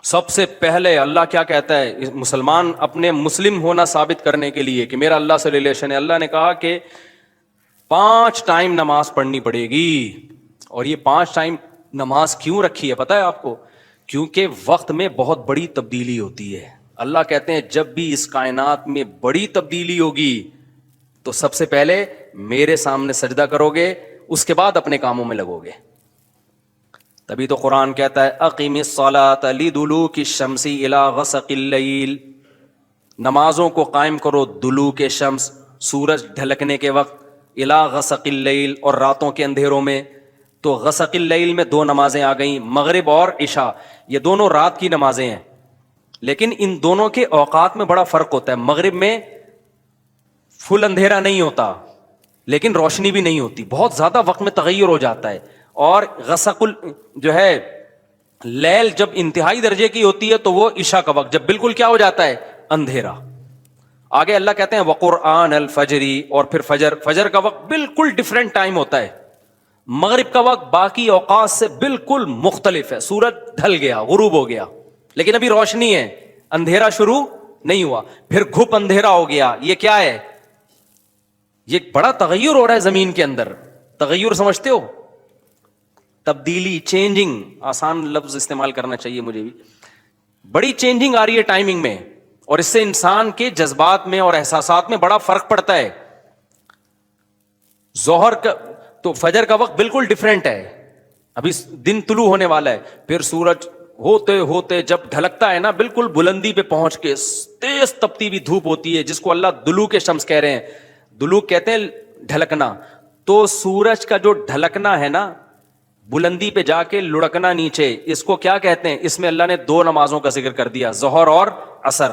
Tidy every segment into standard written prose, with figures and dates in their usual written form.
سب سے پہلے اللہ کیا کہتا ہے؟ مسلمان اپنے مسلم ہونا ثابت کرنے کے لیے کہ میرا اللہ سے ریلیشن ہے، اللہ نے کہا کہ 5 ٹائم نماز پڑھنی پڑے گی. اور یہ 5 ٹائم نماز کیوں رکھی ہے پتہ ہے آپ کو؟ کیونکہ وقت میں بہت بڑی تبدیلی ہوتی ہے. اللہ کہتے ہیں جب بھی اس کائنات میں بڑی تبدیلی ہوگی تو سب سے پہلے میرے سامنے سجدہ کرو گے، اس کے بعد اپنے کاموں میں لگو گے. تبھی تو قرآن کہتا ہے اقیم الصلاۃ لدلوک الشمس الی غسق اللیل، نمازوں کو قائم کرو دلوک شمس، سورج ڈھلکنے کے وقت، الی غسق اللیل، اور راتوں کے اندھیروں میں. تو غسق اللیل میں 2 نمازیں آ گئیں، مغرب اور عشاء. یہ دونوں رات کی نمازیں ہیں، لیکن ان دونوں کے اوقات میں بڑا فرق ہوتا ہے. مغرب میں فل اندھیرا نہیں ہوتا لیکن روشنی بھی نہیں ہوتی، بہت زیادہ وقت میں تغیر ہو جاتا ہے. اور غسق جو ہے لیل جب انتہائی درجے کی ہوتی ہے تو وہ عشاء کا وقت، جب بالکل کیا ہو جاتا ہے؟ اندھیرا. آگے اللہ کہتے ہیں وقرآن الفجر، اور پھر فجر کا وقت بالکل ڈفرینٹ ٹائم ہوتا ہے. مغرب کا وقت باقی اوقات سے بالکل مختلف ہے. سورج ڈھل گیا، غروب ہو گیا، لیکن ابھی روشنی ہے، اندھیرا شروع نہیں ہوا. پھر گھپ اندھیرا ہو گیا. یہ کیا ہے؟ یہ بڑا تغیر ہو رہا ہے زمین کے اندر. تغیر سمجھتے ہو؟ تبدیلی، چینجنگ، آسان لفظ استعمال کرنا چاہیے مجھے بھی. بڑی چینجنگ آ رہی ہے ٹائمنگ میں، اور اس سے انسان کے جذبات میں اور احساسات میں بڑا فرق پڑتا ہے. ظہر کا تو فجر کا وقت بالکل ڈیفرنٹ ہے، ابھی دن طلوع ہونے والا ہے. پھر سورج ہوتے ہوتے جب ڈھلکتا ہے نا، بالکل بلندی پہ پہنچ کے تیز تپتی ہوئی دھوپ ہوتی ہے، جس کو اللہ دلوک شمس کہہ رہے ہیں. دلوک کہتے ہیں ڈھلکنا. تو سورج کا جو ڈھلکنا ہے نا، بلندی پہ جا کے لڑکنا نیچے، اس کو کیا کہتے ہیں؟ اس میں اللہ نے 2 نمازوں کا ذکر کر دیا، ظہر اور عصر.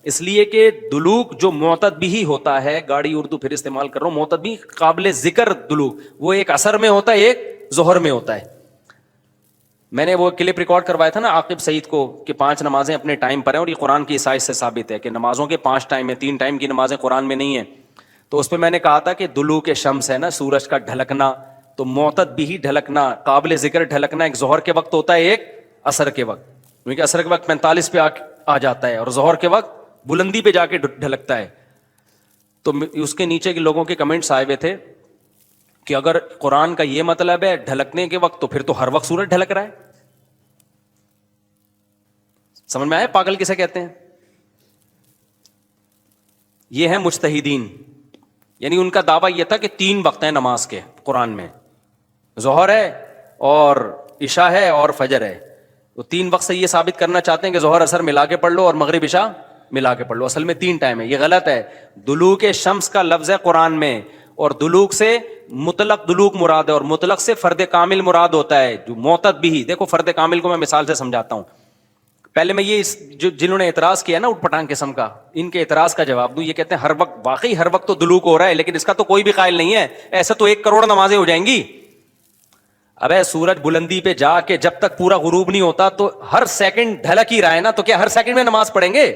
اس لیے کہ دلوک جو معتدبی ہوتا ہے، گاڑی اردو پھر استعمال کر رہا ہوں، معتدبی قابل ذکر دلوک، وہ ایک عصر میں ہوتا ہے، ایک ظہر میں ہوتا ہے. میں نے وہ کلپ ریکارڈ کروایا تھا نا عاقب سعید کو کہ 5 نمازیں اپنے ٹائم پر ہیں، اور یہ قرآن کی عیسائی سے ثابت ہے کہ نمازوں کے 5 ٹائم ہیں، 3 ٹائم کی نمازیں قرآن میں نہیں ہیں. تو اس پہ میں نے کہا تھا کہ دلوک شمس ہے نا، سورج کا ڈھلکنا، تو معتدبی ڈھلکنا، قابل ذکر ڈھلکنا ایک ظہر کے وقت ہوتا ہے، ایک عصر کے وقت. کیونکہ عصر کے وقت 45 پہ آ جاتا ہے، اور ظہر کے وقت بلندی پہ جا کے ڈھلکتا ہے. تو اس کے نیچے کے لوگوں کے کمنٹس آئے ہوئے تھے کہ اگر قرآن کا یہ مطلب ہے ڈھلکنے کے وقت، تو پھر تو ہر وقت سورج ڈھلک رہا ہے. سمجھ میں آئے پاگل کسے کہتے ہیں؟ یہ ہیں مجتہدین، یعنی ان کا دعویٰ یہ تھا کہ 3 وقت ہیں نماز کے قرآن میں، ظہر ہے اور عشاء ہے اور فجر ہے. تو 3 وقت سے یہ ثابت کرنا چاہتے ہیں کہ ظہر عصر ملا کے پڑھ لو اور مغرب عشاء ملا کے پڑھ لو. اصل میں 3 ٹائم ہے، یہ غلط ہے. دلوک شمس کا لفظ ہے قرآن میں، اور دلوک سے مطلق دلوک مراد ہے، اور مطلق سے فرد کامل مراد ہوتا ہے. جو معتدبی، دیکھو فرد کامل کو میں مثال سے سمجھاتا ہوں. پہلے میں یہ جنہوں نے اعتراض کیا نا اٹھ پٹانگ قسم کا، ان کے اعتراض کا جواب دوں. یہ کہتے ہیں ہر وقت، واقعی ہر وقت تو دلوک ہو رہا ہے، لیکن اس کا تو کوئی بھی قائل نہیں ہے. ایسا تو 1 کروڑ نمازیں ہو جائیں گی. ابے سورج بلندی پہ جا کے جب تک پورا غروب نہیں ہوتا تو ہر سیکنڈ ڈھلک ہی رہا ہے نا، تو کیا ہر سیکنڈ میں نماز پڑھیں گے؟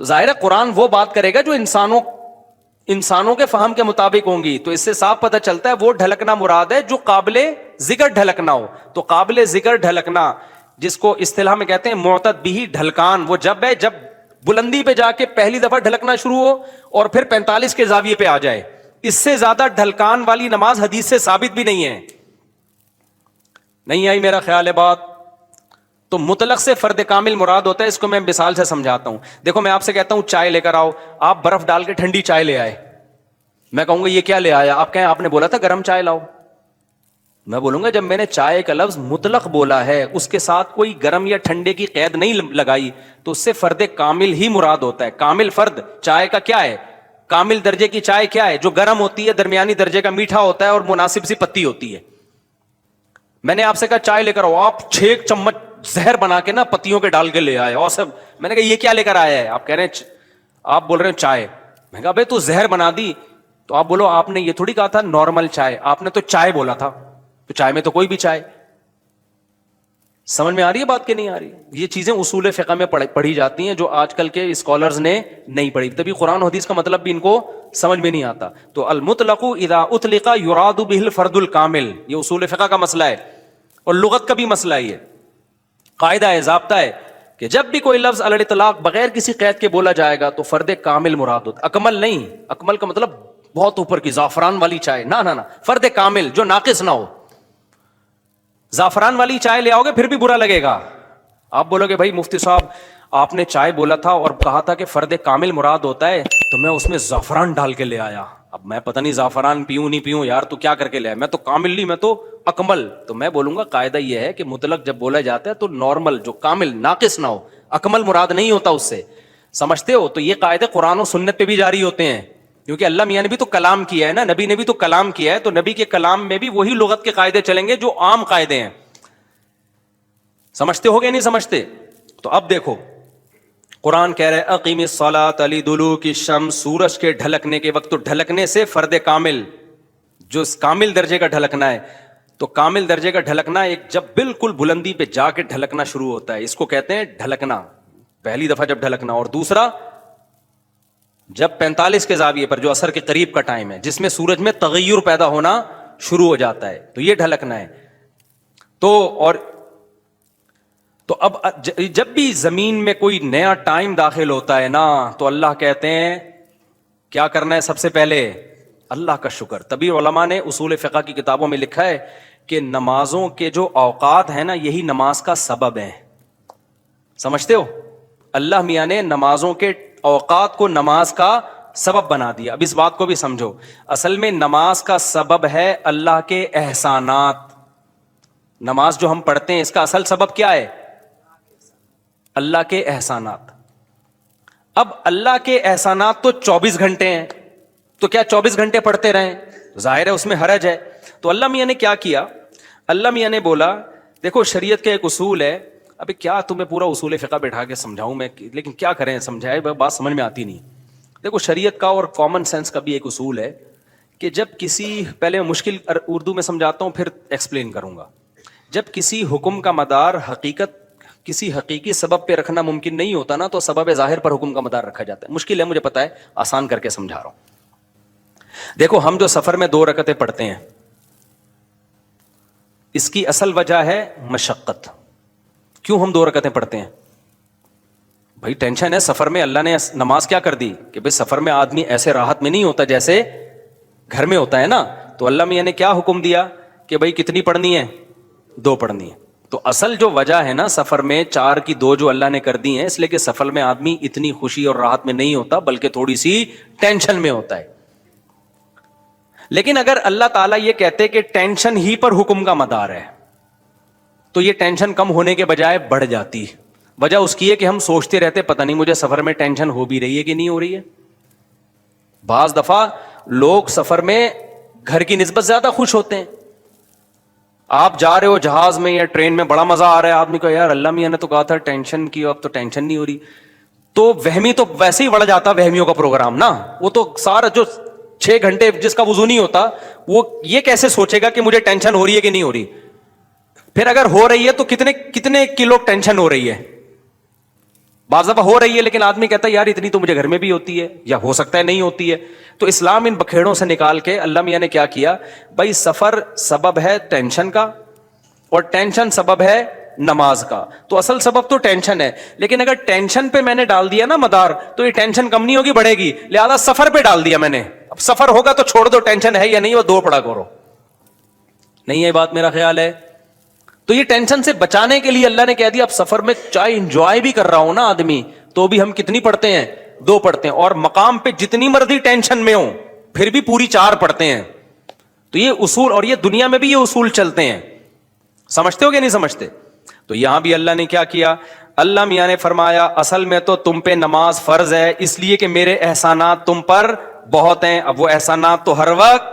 تو ظاہر ہے قرآن وہ بات کرے گا جو انسانوں کے فہم کے مطابق ہوں گی. تو اس سے صاف پتہ چلتا ہے وہ ڈھلکنا مراد ہے جو قابل ذکر ڈھلکنا ہو. تو قابل ذکر ڈھلکنا، جس کو اصطلاح میں کہتے ہیں معتدبی ڈھلکان، وہ جب ہے جب بلندی پہ جا کے پہلی دفعہ ڈھلکنا شروع ہو اور پھر 45 کے زاویے پہ آ جائے. اس سے زیادہ ڈھلکان والی نماز حدیث سے ثابت بھی نہیں ہے. نہیں آئی میرا خیال ہے بات؟ تو مطلق سے فرد کامل مراد ہوتا ہے. اس کو میں مثال سے سمجھاتا ہوں. دیکھو میں آپ سے کہتا ہوں چائے لے کر آؤ، آپ برف ڈال کے ٹھنڈی چائے لے آئے. میں کہوں گا یہ کیا لے آیا؟ آپ کہیں آپ نے بولا تھا گرم چائے لاؤ. میں بولوں گا جب میں نے چائے کا لفظ مطلق بولا ہے، اس کے ساتھ کوئی گرم یا ٹھنڈے کی قید نہیں لگائی، تو اس سے فرد کامل ہی مراد ہوتا ہے. کامل فرد چائے کا کیا ہے؟ کامل درجے کی چائے کیا ہے؟ جو گرم ہوتی ہے، درمیانی درجے کا میٹھا ہوتا ہے اور مناسب سی پتی ہوتی ہے. میں نے آپ سے کہا چائے لے کر آؤ، آپ 6 چمچ زہر بنا کے نا پتیوں کے ڈال کے لے آئے. اور سب میں نے کہا یہ کیا لے کر آیا ہے؟ آپ کہہ رہے ہیں، آپ بول رہے ہیں چائے. میں کہا بھائی تو زہر بنا دی. تو آپ بولو آپ نے یہ تھوڑی کہا تھا نارمل چائے، آپ نے تو چائے بولا تھا. تو چائے میں تو کوئی بھی چائے. سمجھ میں آ رہی ہے بات کہ نہیں آ رہی؟ یہ چیزیں اصول فقہ میں پڑھی جاتی ہیں جو آج کل کے اسکالرز نے نہیں پڑھی. تبھی قرآن و حدیث کا مطلب بھی ان کو سمجھ میں نہیں آتا. تو المطلق اذا اطلق یراد به الفرد الکامل، یہ اصول فقہ کا مسئلہ ہے اور لغت کا بھی مسئلہ ہے. یہ قاعدہ ہے، ضابطہ ہے کہ جب بھی کوئی لفظ علی الاطلاق بغیر کسی قید کے بولا جائے گا تو فرد کامل مراد ہوتا. اکمل نہیں, اکمل کا مطلب بہت اوپر کی زعفران والی چائے, نہ, فرد کامل جو ناقص نہ ہو. زعفران والی چائے لے آؤ گے پھر بھی برا لگے گا. آپ بولو گے بھائی مفتی صاحب آپ نے چائے بولا تھا اور کہا تھا کہ فرد کامل مراد ہوتا ہے, تو میں اس میں زعفران ڈال کے لے آیا. اب میں پتہ نہیں زعفران پیوں نہیں پیوں یار, تو کیا کر کے لے آیا؟ میں تو کامل نہیں, میں تو اکمل. تو میں بولوں گا قاعدہ یہ ہے کہ مطلق جب بولا جاتا ہے تو نارمل جو کامل ناقص نہ ہو, اکمل مراد نہیں ہوتا اس سے. سمجھتے ہو؟ تو یہ قاعدے قرآن و سنت پہ بھی جاری ہوتے ہیں, کیونکہ اللہ میاں نے بھی تو کلام کیا ہے نا, نبی نے بھی تو کلام کیا ہے, تو نبی کے کلام میں بھی وہی لغت کے قاعدے چلیں گے جو عام قاعدے ہیں. سمجھتے ہو گے نہیں سمجھتے؟ تو اب دیکھو قرآن کہہ رہے اقیم الصلاۃ لدلوک الشمس, سورج کے ڈھلکنے کے وقت. تو ڈھلکنے سے فرد کامل جو کامل درجے کا ڈھلکنا ہے, تو کامل درجے کا ڈھلکنا ایک جب بالکل بلندی پہ جا کے ڈھلکنا شروع ہوتا ہے, اس کو کہتے ہیں ڈھلکنا, پہلی دفعہ جب ڈھلکنا. اور دوسرا جب 45 کے زاویے پر جو عصر کے قریب کا ٹائم ہے جس میں سورج میں تغیر پیدا ہونا شروع ہو جاتا ہے, تو یہ ڈھلکنا ہے. تو اب جب بھی زمین میں کوئی نیا ٹائم داخل ہوتا ہے نا, تو اللہ کہتے ہیں کیا کرنا ہے سب سے پہلے؟ اللہ کا شکر. تبھی علماء نے اصول فقہ کی کتابوں میں لکھا ہے کہ نمازوں کے جو اوقات ہیں نا یہی نماز کا سبب ہے. سمجھتے ہو؟ اللہ میاں نے نمازوں کے اوقات کو نماز کا سبب بنا دیا. اب اس بات کو بھی سمجھو, اصل میں نماز کا سبب ہے اللہ کے احسانات. نماز جو ہم پڑھتے ہیں اس کا اصل سبب کیا ہے؟ اللہ کے احسانات. اب اللہ کے احسانات تو 24 گھنٹے ہیں, تو کیا 24 گھنٹے پڑھتے رہیں؟ ظاہر ہے اس میں حرج ہے. تو اللہ میاں نے کیا کیا؟ اللہ میاں نے بولا دیکھو شریعت کا ایک اصول ہے. ابھی کیا تمہیں پورا اصول فقہ بیٹھا کے سمجھاؤں میں, لیکن کیا کریں سمجھائے بات سمجھ میں آتی نہیں. دیکھو شریعت کا اور کامن سینس کا بھی ایک اصول ہے کہ جب کسی, پہلے میں مشکل اردو میں سمجھاتا ہوں پھر ایکسپلین کروں گا. جب کسی حکم کا مدار حقیقت کسی حقیقی سبب پہ رکھنا ممکن نہیں ہوتا نا, تو سبب ظاہر پر حکم کا مدار رکھا جاتا ہے. مشکل ہے مجھے پتا ہے, آسان کر کے سمجھا رہا ہوں. دیکھو ہم جو سفر میں 2 رکعتیں پڑھتے ہیں اس کی اصل وجہ ہے مشقت. کیوں ہم 2 رکعتیں پڑھتے ہیں؟ بھائی ٹینشن ہے سفر میں. اللہ نے نماز کیا کر دی کہ بھائی سفر میں آدمی ایسے راحت میں نہیں ہوتا جیسے گھر میں ہوتا ہے نا. تو اللہ میاں نے کیا حکم دیا کہ بھائی کتنی پڑھنی ہے؟ 2 پڑھنی ہے. تو اصل جو وجہ ہے نا سفر میں 4 کی 2 جو اللہ نے کر دی ہیں, اس لیے کہ سفر میں آدمی اتنی خوشی اور راحت میں نہیں ہوتا بلکہ تھوڑی سی ٹینشن میں ہوتا ہے. لیکن اگر اللہ تعالیٰ یہ کہتے کہ ٹینشن ہی پر حکم کا مدار ہے تو یہ ٹینشن کم ہونے کے بجائے بڑھ جاتی. وجہ اس کی ہے کہ ہم سوچتے رہتے پتہ نہیں مجھے سفر میں ٹینشن ہو بھی رہی ہے کہ نہیں ہو رہی ہے. بعض دفعہ لوگ سفر میں گھر کی نسبت زیادہ خوش ہوتے ہیں. آپ جا رہے ہو جہاز میں یا ٹرین میں, بڑا مزہ آ رہا ہے, آدمی کو یار اللہ میاں نے تو کہا تھا ٹینشن کی, اب تو ٹینشن نہیں ہو رہی. تو وہمی تو ویسے ہی بڑھ جاتا وہمیوں کا پروگرام نا. وہ تو سارا جو 6 گھنٹے جس کا وضو نہیں ہوتا وہ یہ کیسے سوچے گا کہ مجھے ٹینشن ہو رہی ہے کہ نہیں ہو رہی. پھر اگر ہو رہی ہے تو کتنے کلو ٹینشن ہو رہی ہے. بعض دفعہ ہو رہی ہے لیکن آدمی کہتا ہے یار اتنی تو مجھے گھر میں بھی ہوتی ہے, یا ہو سکتا ہے نہیں ہوتی ہے. تو اسلام ان بکھیڑوں سے نکال کے اللہ میاں نے کیا کیا, بھائی سفر سبب ہے ٹینشن کا اور ٹینشن سبب ہے نماز کا. تو اصل سبب تو ٹینشن ہے, لیکن اگر ٹینشن پہ میں نے ڈال دیا نا مدار تو یہ ٹینشن کم نہیں ہوگی بڑھے گی. لہذا سفر پہ ڈال دیا میں نے. اب سفر ہوگا تو چھوڑ دو, ٹینشن ہے یا نہیں وہ 2 پڑھا کرو. نہیں ہے بات میرا خیال ہے. تو یہ ٹینشن سے بچانے کے لیے اللہ نے کہہ دیا اب سفر میں چاہے انجوائے بھی کر رہا ہوں نا آدمی تو بھی ہم کتنی پڑھتے ہیں؟ 2 پڑھتے ہیں. اور مقام پہ جتنی مرضی ٹینشن میں ہوں پھر بھی پوری 4 پڑھتے ہیں. تو یہ اصول, اور یہ دنیا میں بھی یہ اصول چلتے ہیں. سمجھتے ہو کہ نہیں سمجھتے؟ تو یہاں بھی اللہ نے کیا کیا, اللہ میاں نے فرمایا اصل میں تو تم پہ نماز فرض ہے اس لیے کہ میرے احسانات تم پر بہت ہیں. اب وہ احسانات تو ہر وقت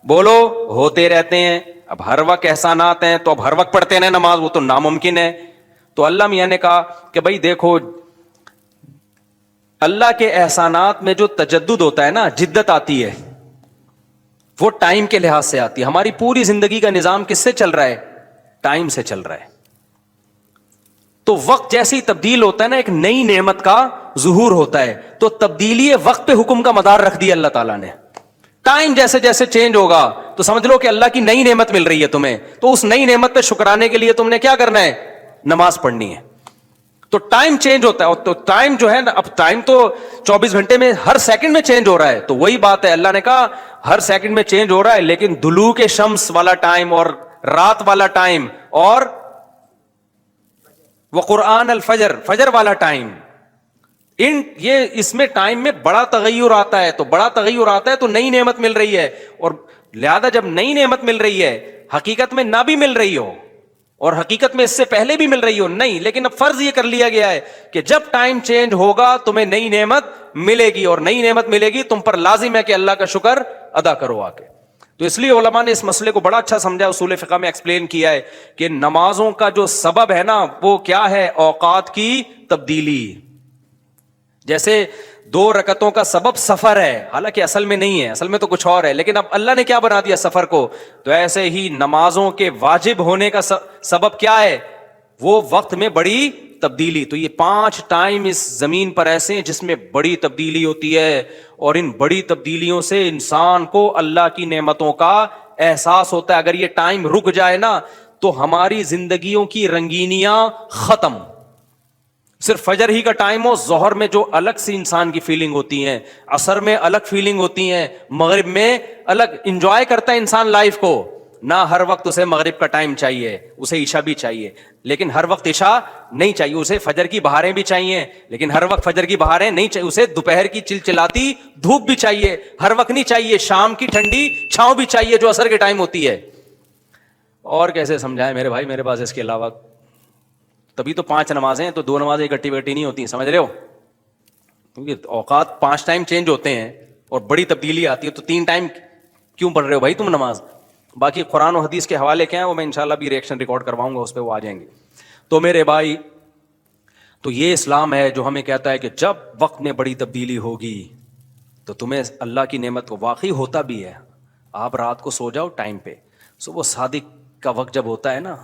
بولو ہوتے رہتے ہیں. اب ہر وقت احسانات ہیں تو اب ہر وقت پڑھتے رہے نماز, وہ تو ناممکن ہے. تو اللہ میاں نے کہا کہ بھائی دیکھو اللہ کے احسانات میں جو تجدد ہوتا ہے نا, جدت آتی ہے, وہ ٹائم کے لحاظ سے آتی ہے. ہماری پوری زندگی کا نظام کس سے چل رہا ہے؟ ٹائم سے چل رہا ہے. تو وقت جیسے ہی تبدیل ہوتا ہے نا ایک نئی نعمت کا ظہور ہوتا ہے. تو تبدیلی وقت پہ حکم کا مدار رکھ دیا اللہ تعالیٰ نے. ٹائم جیسے جیسے چینج ہوگا تو سمجھ لو کہ اللہ کی نئی نعمت مل رہی ہے تمہیں, تو اس نئی نعمت پہ شکرانے کے لیے تم نے کیا کرنا ہے؟ نماز پڑھنی ہے. تو ٹائم چینج ہوتا ہے, اور تو ٹائم جو ہے نا, اب ٹائم تو 24 گھنٹے میں ہر سیکنڈ میں چینج ہو رہا ہے. تو وہی بات ہے, اللہ نے کہا ہر سیکنڈ میں چینج ہو رہا ہے, لیکن دلوک شمس والا ٹائم اور رات والا ٹائم اور وقرآن الفجر, فجر والا ٹائم, یہ اس میں ٹائم میں بڑا تغیر آتا ہے. تو بڑا تغیر آتا ہے تو نئی نعمت مل رہی ہے, اور لہذا جب نئی نعمت مل رہی ہے, حقیقت میں نہ بھی مل رہی ہو اور حقیقت میں اس سے پہلے بھی مل رہی ہو نہیں, لیکن اب فرض یہ کر لیا گیا ہے کہ جب ٹائم چینج ہوگا تمہیں نئی نعمت ملے گی, اور نئی نعمت ملے گی تم پر لازم ہے کہ اللہ کا شکر ادا کرو آ کے. تو اس لیے علماء نے اس مسئلے کو بڑا اچھا سمجھا, اصول فقہ میں ایکسپلین کیا ہے کہ نمازوں کا جو سبب ہے نا وہ کیا ہے, اوقات کی تبدیلی. جیسے 2 رکعتوں کا سبب سفر ہے, حالانکہ اصل میں نہیں ہے, اصل میں تو کچھ اور ہے, لیکن اب اللہ نے کیا بنا دیا سفر کو. تو ایسے ہی نمازوں کے واجب ہونے کا سبب کیا ہے, وہ وقت میں بڑی تبدیلی. تو یہ 5 ٹائم اس زمین پر ایسے ہیں جس میں بڑی تبدیلی ہوتی ہے, اور ان بڑی تبدیلیوں سے انسان کو اللہ کی نعمتوں کا احساس ہوتا ہے. اگر یہ ٹائم رک جائے نا تو ہماری زندگیوں کی رنگینیاں ختم. صرف فجر ہی کا ٹائم ہو, ظہر میں جو الگ سی انسان کی فیلنگ ہوتی ہیں, عصر میں الگ فیلنگ ہوتی ہیں, مغرب میں الگ, انجوائے کرتا ہے انسان لائف کو. نہ ہر وقت اسے مغرب کا ٹائم چاہیے, اسے عشاء بھی چاہیے, لیکن ہر وقت عشاء نہیں چاہیے. اسے فجر کی بہاریں بھی چاہیے, لیکن ہر وقت فجر کی بہاریں نہیں چاہیے. اسے دوپہر کی چلچلاتی دھوپ بھی چاہیے, ہر وقت نہیں چاہیے. شام کی ٹھنڈی چھاؤں بھی چاہیے جو عصر کے ٹائم ہوتی ہے. اور کیسے سمجھائیں میرے بھائی, میرے پاس اس کے علاوہ تبھی تو 5 نمازیں ہیں, تو 2 نمازیں اکٹھی بیٹھی نہیں ہوتی, سمجھ رہے ہو, کیونکہ اوقات 5 ٹائم چینج ہوتے ہیں اور بڑی تبدیلی آتی ہے. تو 3 ٹائم کیوں پڑھ رہے ہو بھائی تم نماز؟ باقی قرآن و حدیث کے حوالے کیا ہیں وہ میں انشاءاللہ بھی ریئیکشن ریکارڈ کرواؤں گا, اس پہ وہ آ جائیں گے. تو میرے بھائی, تو یہ اسلام ہے جو ہمیں کہتا ہے کہ جب وقت میں بڑی تبدیلی ہوگی تو تمہیں اللہ کی نعمت کو واقعی ہوتا بھی ہے. آپ رات کو سو جاؤ ٹائم پہ, صبح صادق کا وقت جب ہوتا ہے نا,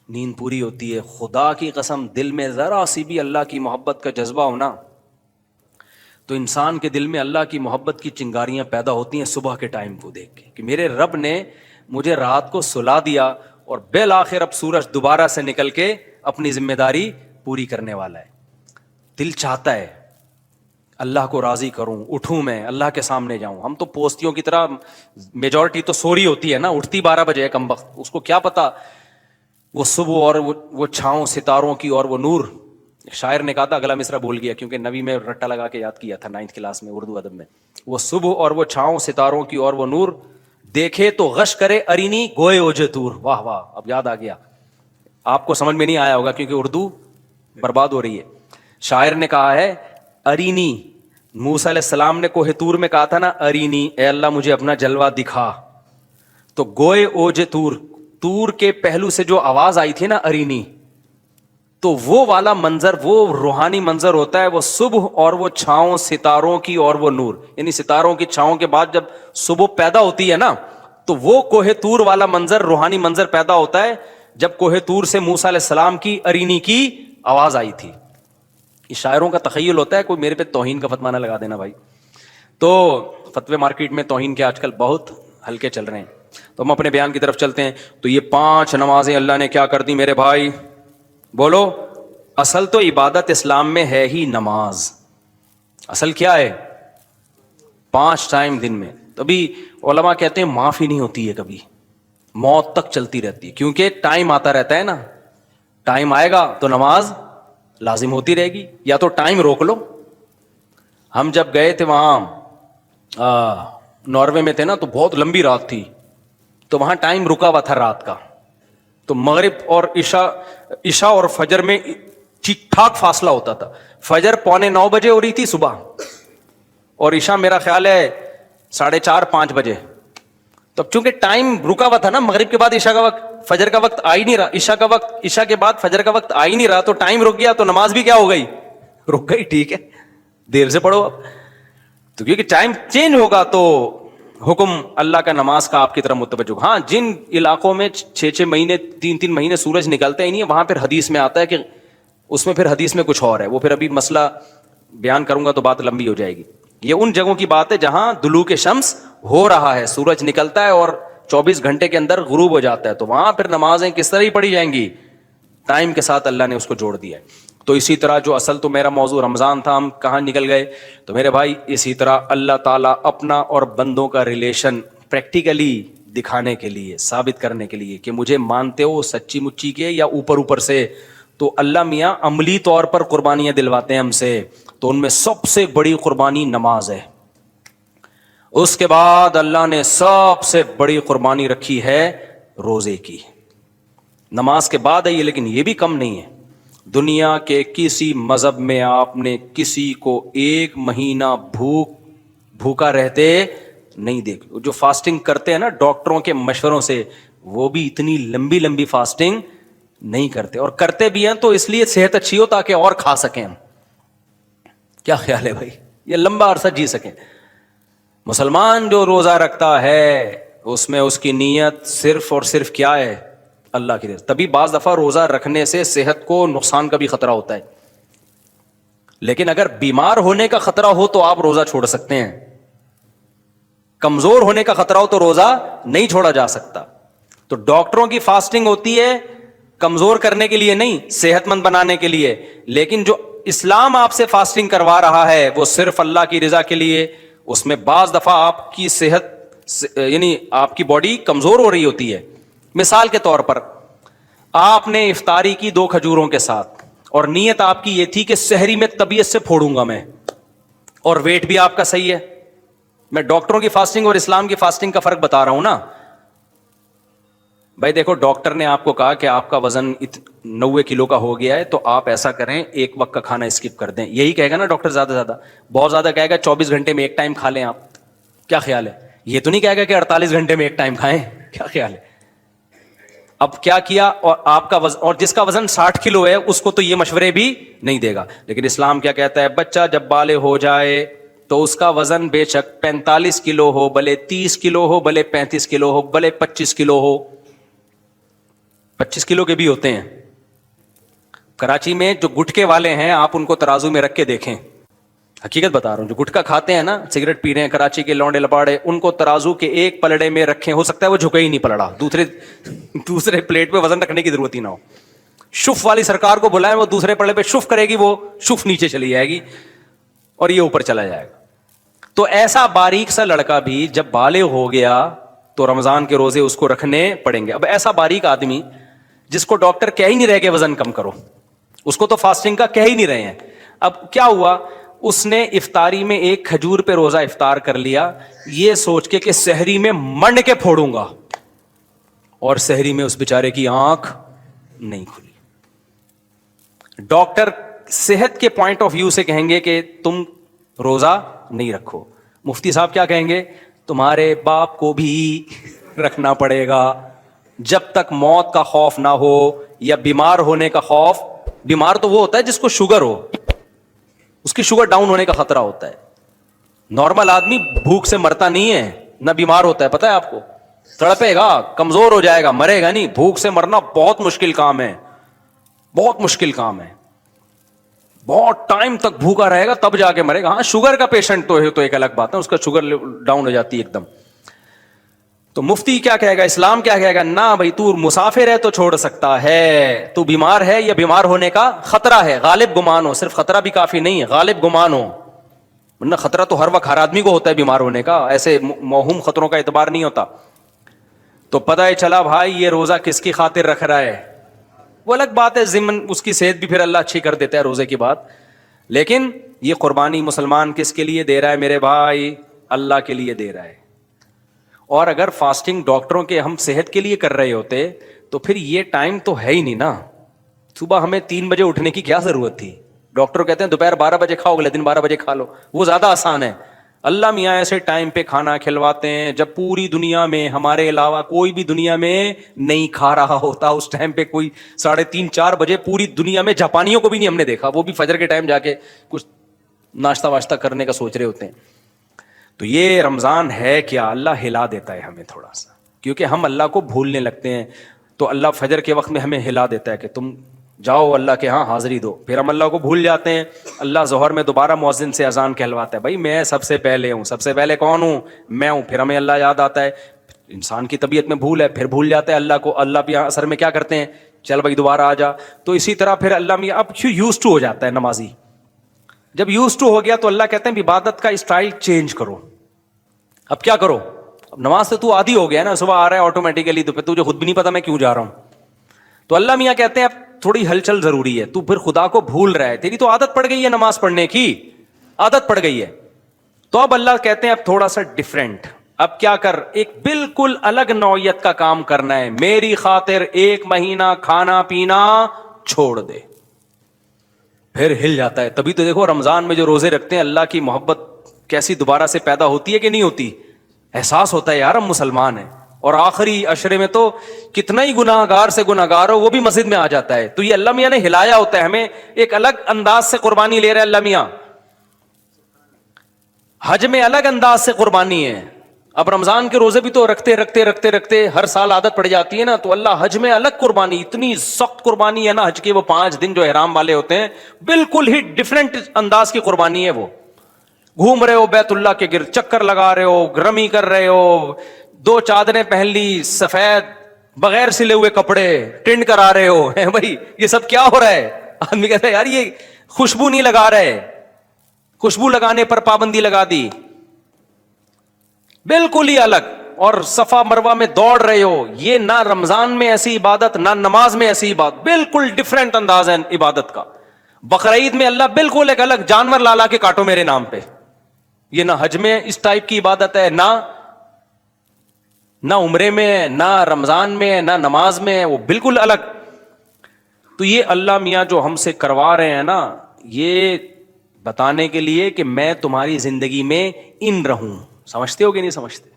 نیند پوری ہوتی ہے, خدا کی قسم دل میں ذرا سی بھی اللہ کی محبت کا جذبہ ہونا تو انسان کے دل میں اللہ کی محبت کی چنگاریاں پیدا ہوتی ہیں صبح کے ٹائم کو دیکھ کے, کہ میرے رب نے مجھے رات کو سلا دیا اور بالآخر اب سورج دوبارہ سے نکل کے اپنی ذمہ داری پوری کرنے والا ہے. دل چاہتا ہے اللہ کو راضی کروں, اٹھوں, میں اللہ کے سامنے جاؤں. ہم تو پوستیوں کی طرح, میجورٹی تو سو رہی ہوتی ہے نا, اٹھتی 12 بجے ہے کم وقت, اس کو کیا پتا وہ صبح اور وہ چھاؤں ستاروں کی اور وہ نور. شاعر نے کہا تھا, اگلا مصرع بھول گیا کیونکہ نبی میں رٹا لگا کے یاد کیا تھا 9th کلاس میں اردو ادب میں. وہ صبح اور وہ چھاؤں ستاروں کی اور وہ نور, دیکھے تو غش کرے ارینی گوئے اوجے تور. واہ واہ, اب یاد آ گیا. آپ کو سمجھ میں نہیں آیا ہوگا کیونکہ اردو برباد ہو رہی ہے. شاعر نے کہا ہے ارینی, موسیٰ علیہ السلام نے کوہ طور میں کہا تھا نا ارینی, اے اللہ مجھے اپنا جلوہ دکھا. تو گوئے اوجے تور, تور کے پہلو سے جو آواز آئی تھی نا ارینی, تو وہ والا منظر, وہ روحانی منظر ہوتا ہے وہ صبح اور وہ چھاؤں ستاروں کی اور وہ نور. یعنی ستاروں کی چھاؤں کے بعد جب صبح پیدا ہوتی ہے نا تو وہ کوہ طور والا منظر, روحانی منظر پیدا ہوتا ہے جب کوہ طور سے موسیٰ علیہ السلام کی ارینی کی آواز آئی تھی. یہ شاعروں کا تخیل ہوتا ہے, کوئی میرے پہ توہین کا فتویٰ نہ لگا دینا بھائی. تو فتوے مارکیٹ میں توہین کے آج کل بہت ہلکے چل رہے ہیں. تو ہم اپنے بیان کی طرف چلتے ہیں. تو یہ 5 نمازیں اللہ نے کیا کر دی میرے بھائی, بولو. اصل تو عبادت اسلام میں ہے ہی نماز. اصل کیا ہے, 5 ٹائم دن میں. تبھی علماء کہتے ہیں معاف ہی نہیں ہوتی ہے کبھی, موت تک چلتی رہتی ہے, کیونکہ ٹائم آتا رہتا ہے نا. ٹائم آئے گا تو نماز لازم ہوتی رہے گی, یا تو ٹائم روک لو. ہم جب گئے تھے وہاں ناروے میں تھے نا, تو بہت لمبی رات تھی, تو وہاں ٹائم رکا ہوا تھا رات کا. تو مغرب اور عشاء اور فجر میں ٹھیک ٹھاک فاصلہ ہوتا تھا. فجر 8:45 بجے ہو رہی تھی صبح, اور عشاء میرا خیال ہے 4:30-5 بجے. تو اب چونکہ ٹائم رکا ہوا تھا نا, مغرب کے بعد عشاء کا وقت, فجر کا وقت آ ہی نہیں رہا, عشاء کا وقت, عشاء کے بعد فجر کا وقت آ ہی نہیں رہا, تو ٹائم رک گیا, تو نماز بھی کیا ہو گئی, رک گئی. ٹھیک ہے, دیر سے پڑھو اب. تو کیونکہ ٹائم چینج ہوگا تو حکم اللہ کا نماز کا آپ کی طرف متوجہ. ہاں, جن علاقوں میں 6 مہینے 3 مہینے سورج نکلتا ہی نہیں ہے, وہاں پھر حدیث میں آتا ہے کہ اس میں پھر حدیث میں کچھ اور ہے, وہ پھر ابھی مسئلہ بیان کروں گا تو بات لمبی ہو جائے گی. یہ ان جگہوں کی بات ہے جہاں دلوک شمس ہو رہا ہے, سورج نکلتا ہے اور 24 گھنٹے کے اندر غروب ہو جاتا ہے, تو وہاں پھر نمازیں کس طرح ہی پڑھی جائیں گی, ٹائم کے ساتھ اللہ نے اس کو جوڑ دیا ہے. تو اسی طرح جو اصل تو میرا موضوع رمضان تھا، ہم کہاں نکل گئے؟ تو میرے بھائی اسی طرح اللہ تعالیٰ اپنا اور بندوں کا ریلیشن پریکٹیکلی دکھانے کے لیے، ثابت کرنے کے لیے کہ مجھے مانتے ہو سچی مچی کے یا اوپر اوپر سے، تو اللہ میاں عملی طور پر قربانیاں دلواتے ہیں ہم سے. تو ان میں سب سے بڑی قربانی نماز ہے. اس کے بعد اللہ نے سب سے بڑی قربانی رکھی ہے روزے کی. نماز کے بعد ہے یہ، لیکن یہ بھی کم نہیں ہے. دنیا کے کسی مذہب میں آپ نے کسی کو ایک مہینہ بھوکا رہتے نہیں دیکھے. جو فاسٹنگ کرتے ہیں نا ڈاکٹروں کے مشوروں سے، وہ بھی اتنی لمبی لمبی فاسٹنگ نہیں کرتے، اور کرتے بھی ہیں تو اس لیے صحت اچھی ہو تاکہ اور کھا سکیں ہم. کیا خیال ہے بھائی؟ یہ لمبا عرصہ جی سکیں. مسلمان جو روزہ رکھتا ہے اس میں اس کی نیت صرف اور صرف کیا ہے؟ اللہ کی رضا. تبھی بعض دفعہ روزہ رکھنے سے صحت کو نقصان کا بھی خطرہ ہوتا ہے، لیکن اگر بیمار ہونے کا خطرہ ہو تو آپ روزہ چھوڑ سکتے ہیں. کمزور ہونے کا خطرہ ہو تو روزہ نہیں چھوڑا جا سکتا. تو ڈاکٹروں کی فاسٹنگ ہوتی ہے کمزور کرنے کے لیے نہیں، صحت مند بنانے کے لیے. لیکن جو اسلام آپ سے فاسٹنگ کروا رہا ہے وہ صرف اللہ کی رضا کے لیے. اس میں بعض دفعہ آپ کی صحت یعنی آپ کی باڈی کمزور ہو رہی ہوتی ہے. مثال کے طور پر آپ نے افطاری کی 2 کھجوروں کے ساتھ، اور نیت آپ کی یہ تھی کہ سحری میں طبیعت سے پھوڑوں گا میں، اور ویٹ بھی آپ کا صحیح ہے. میں ڈاکٹروں کی فاسٹنگ اور اسلام کی فاسٹنگ کا فرق بتا رہا ہوں نا بھائی. دیکھو ڈاکٹر نے آپ کو کہا کہ آپ کا وزن 90 کلو کا ہو گیا ہے، تو آپ ایسا کریں ایک وقت کا کھانا اسکپ کر دیں. یہی کہے گا نا ڈاکٹر، زیادہ بہت زیادہ کہے گا 24 گھنٹے میں ایک ٹائم کھا لیں آپ. کیا خیال ہے؟ یہ تو نہیں کہے گا کہ 48 گھنٹے میں ایک ٹائم کھائیں. کیا خیال ہے؟ اب کیا کیا، اور آپ کا وزن، اور جس کا وزن 60 کلو ہے اس کو تو یہ مشورے بھی نہیں دے گا. لیکن اسلام کیا کہتا ہے؟ بچہ جب بالغ ہو جائے تو اس کا وزن بے شک 45 کلو ہو، بھلے 30 کلو ہو، بھلے 35 کلو ہو، بھلے 25 کلو ہو. 25 کلو کے بھی ہوتے ہیں. کراچی میں جو گٹکے والے ہیں آپ ان کو ترازو میں رکھ کے دیکھیں، حقیقت بتا رہا ہوں. جو گٹکا کھاتے ہیں نا، سگریٹ پی رہے ہیں کراچی کے لونڈے لپاڑے، ان کو ترازو کے ایک پلڑے میں رکھیں، ہو سکتا ہے وہ جھکے ہی نہیں پلڑا، دوسرے پلیٹ پہ وزن رکھنے کی ضرورت ہی نہ ہو. شف والی سرکار کو بلائیں، وہ دوسرے پلڑے پہ شف کرے گی، وہ شف نیچے چلی جائے گی اور یہ اوپر چلا جائے گا. تو ایسا باریک سا لڑکا بھی جب بالغ ہو گیا تو رمضان کے روزے اس کو رکھنے پڑیں گے. اب ایسا باریک آدمی جس کو ڈاکٹر کہہ ہی نہیں رہے کہ وزن کم کرو، اس کو تو فاسٹنگ کا کہہ ہی نہیں رہے ہیں. اب کیا ہوا؟ اس نے افطاری میں 1 کھجور پہ روزہ افطار کر لیا، یہ سوچ کے کہ سحری میں منڈ کے پھوڑوں گا، اور سحری میں اس بیچارے کی آنکھ نہیں کھلی. ڈاکٹر صحت کے پوائنٹ آف ویو سے کہیں گے کہ تم روزہ نہیں رکھو. مفتی صاحب کیا کہیں گے؟ تمہارے باپ کو بھی رکھنا پڑے گا جب تک موت کا خوف نہ ہو یا بیمار ہونے کا خوف. بیمار تو وہ ہوتا ہے جس کو شوگر ہو، اس کی شوگر ڈاؤن ہونے کا خطرہ ہوتا ہے. نارمل آدمی بھوک سے مرتا نہیں ہے، نہ بیمار ہوتا ہے. پتہ ہے آپ کو؟ تڑپے گا، کمزور ہو جائے گا، مرے گا نہیں. بھوک سے مرنا بہت مشکل کام ہے، بہت مشکل کام ہے. بہت ٹائم تک بھوکا رہے گا تب جا کے مرے گا. ہاں شوگر کا پیشنٹ تو ہے تو ایک الگ بات ہے، اس کا شوگر ڈاؤن ہو جاتی ہے ایک دم. تو مفتی کیا کہے گا، اسلام کیا کہے گا؟ نہ بھائی، تو مسافر ہے تو چھوڑ سکتا ہے، تو بیمار ہے یا بیمار ہونے کا خطرہ ہے، غالب گمان ہو. صرف خطرہ بھی کافی نہیں ہے، غالب گمان ہو. ورنہ خطرہ تو ہر وقت ہر آدمی کو ہوتا ہے بیمار ہونے کا، ایسے موہوم خطروں کا اعتبار نہیں ہوتا. تو پتہ ہی چلا بھائی یہ روزہ کس کی خاطر رکھ رہا ہے. وہ الگ بات ہے، ضمن اس کی صحت بھی پھر اللہ اچھی کر دیتا ہے روزے کی بات. لیکن یہ قربانی مسلمان کس کے لیے دے رہا ہے میرے بھائی؟ اللہ کے لیے دے رہا ہے. اور اگر فاسٹنگ ڈاکٹروں کے ہم صحت کے لیے کر رہے ہوتے تو پھر یہ ٹائم تو ہے ہی نہیں نا. صبح ہمیں 3 بجے اٹھنے کی کیا ضرورت تھی؟ ڈاکٹر کہتے ہیں دوپہر 12 بجے کھاؤ، اگلے دن 12 بجے کھا لو، وہ زیادہ آسان ہے. اللہ میاں ایسے ٹائم پہ کھانا کھلواتے ہیں جب پوری دنیا میں ہمارے علاوہ کوئی بھی دنیا میں نہیں کھا رہا ہوتا. اس ٹائم پہ کوئی 3:30 4 بجے پوری دنیا میں جاپانیوں کو بھی نہیں ہم نے دیکھا، وہ بھی فجر کے ٹائم جا کے کچھ ناشتہ واشتہ کرنے کا سوچ رہے ہوتے ہیں. تو یہ رمضان ہے کیا؟ اللہ ہلا دیتا ہے ہمیں تھوڑا سا، کیونکہ ہم اللہ کو بھولنے لگتے ہیں. تو اللہ فجر کے وقت میں ہمیں ہلا دیتا ہے کہ تم جاؤ اللہ کے ہاں حاضری دو. پھر ہم اللہ کو بھول جاتے ہیں. اللہ ظہر میں دوبارہ مؤذن سے اذان کہلواتا ہے، بھائی میں سب سے پہلے ہوں. سب سے پہلے کون ہوں؟ میں ہوں. پھر ہمیں اللہ یاد آتا ہے. انسان کی طبیعت میں بھول ہے، پھر بھول جاتا ہے اللہ کو. اللہ بھی اثر میں کیا کرتے ہیں؟ چل بھائی دوبارہ آ جا. تو اسی طرح پھر اللہ میاں اب یوز ٹو ہو جاتا ہے نمازی. جب یوز ٹو ہو گیا تو اللہ کہتے ہیں عبادت کا اسٹائل چینج کرو. اب کیا کرو؟ اب نماز سے تو عادی ہو گیا نا, صبح آ رہا ہے آٹومیٹیکلی, تو پھر تجھے خود بھی نہیں پتا میں کیوں جا رہا ہوں. تو اللہ میاں کہتے ہیں اب تھوڑی ہلچل ضروری ہے, تو پھر خدا کو بھول رہا ہے, تیری تو عادت پڑ گئی ہے نماز پڑھنے کی, عادت پڑ گئی ہے. تو اب اللہ کہتے ہیں اب تھوڑا سا ڈفرینٹ, اب کیا کر, ایک بالکل الگ نوعیت کا کام کرنا ہے, میری خاطر 1 مہینہ کھانا پینا چھوڑ دے. پھر ہل جاتا ہے. تبھی تو دیکھو رمضان میں جو روزے رکھتے ہیں, اللہ کی محبت کیسی دوبارہ سے پیدا ہوتی ہے کہ نہیں ہوتی, احساس ہوتا ہے یار ہم مسلمان ہیں. اور آخری عشرے میں تو کتنا ہی گناہ گار سے گناہ گار ہو وہ بھی مسجد میں آ جاتا ہے. تو یہ اللہ میاں نے ہلایا ہوتا ہے, ہمیں ایک الگ انداز سے قربانی لے رہے اللہ میاں. حج میں الگ انداز سے قربانی ہے. اب رمضان کے روزے بھی تو رکھتے رکھتے رکھتے رکھتے ہر سال عادت پڑ جاتی ہے نا, تو اللہ حج میں الگ قربانی, اتنی سخت قربانی ہے نا حج کے, وہ 5 دن جو احرام والے ہوتے ہیں بالکل ہی ڈفرینٹ انداز کی قربانی ہے. وہ گھوم رہے ہو بیت اللہ کے گرد, چکر لگا رہے ہو, رمی کر رہے ہو, 2 چادریں پہن لی سفید, بغیر سلے ہوئے کپڑے, ٹرینڈ کرا رہے ہو بھائی, یہ سب کیا ہو رہا ہے؟ آدمی کہتا ہے یار یہ خوشبو نہیں لگا رہے, خوشبو لگانے پر پابندی لگا دی, بالکل ہی الگ. اور صفا مروہ میں دوڑ رہے ہو, یہ نہ رمضان میں ایسی عبادت نہ نماز میں ایسی عبادت, بالکل ڈفرینٹ انداز ہے عبادت کا. بقرعید میں اللہ بالکل ایک الگ جانور لالا کے کاٹو میرے نام پہ, یہ نہ حج میں اس ٹائپ کی عبادت ہے, نہ عمرے میں, نہ رمضان میں, نہ نماز میں, وہ بالکل الگ. تو یہ اللہ میاں جو ہم سے کروا رہے ہیں نا, یہ بتانے کے لیے کہ میں تمہاری زندگی میں ان رہوں. سمجھتے ہو کہ نہیں سمجھتے؟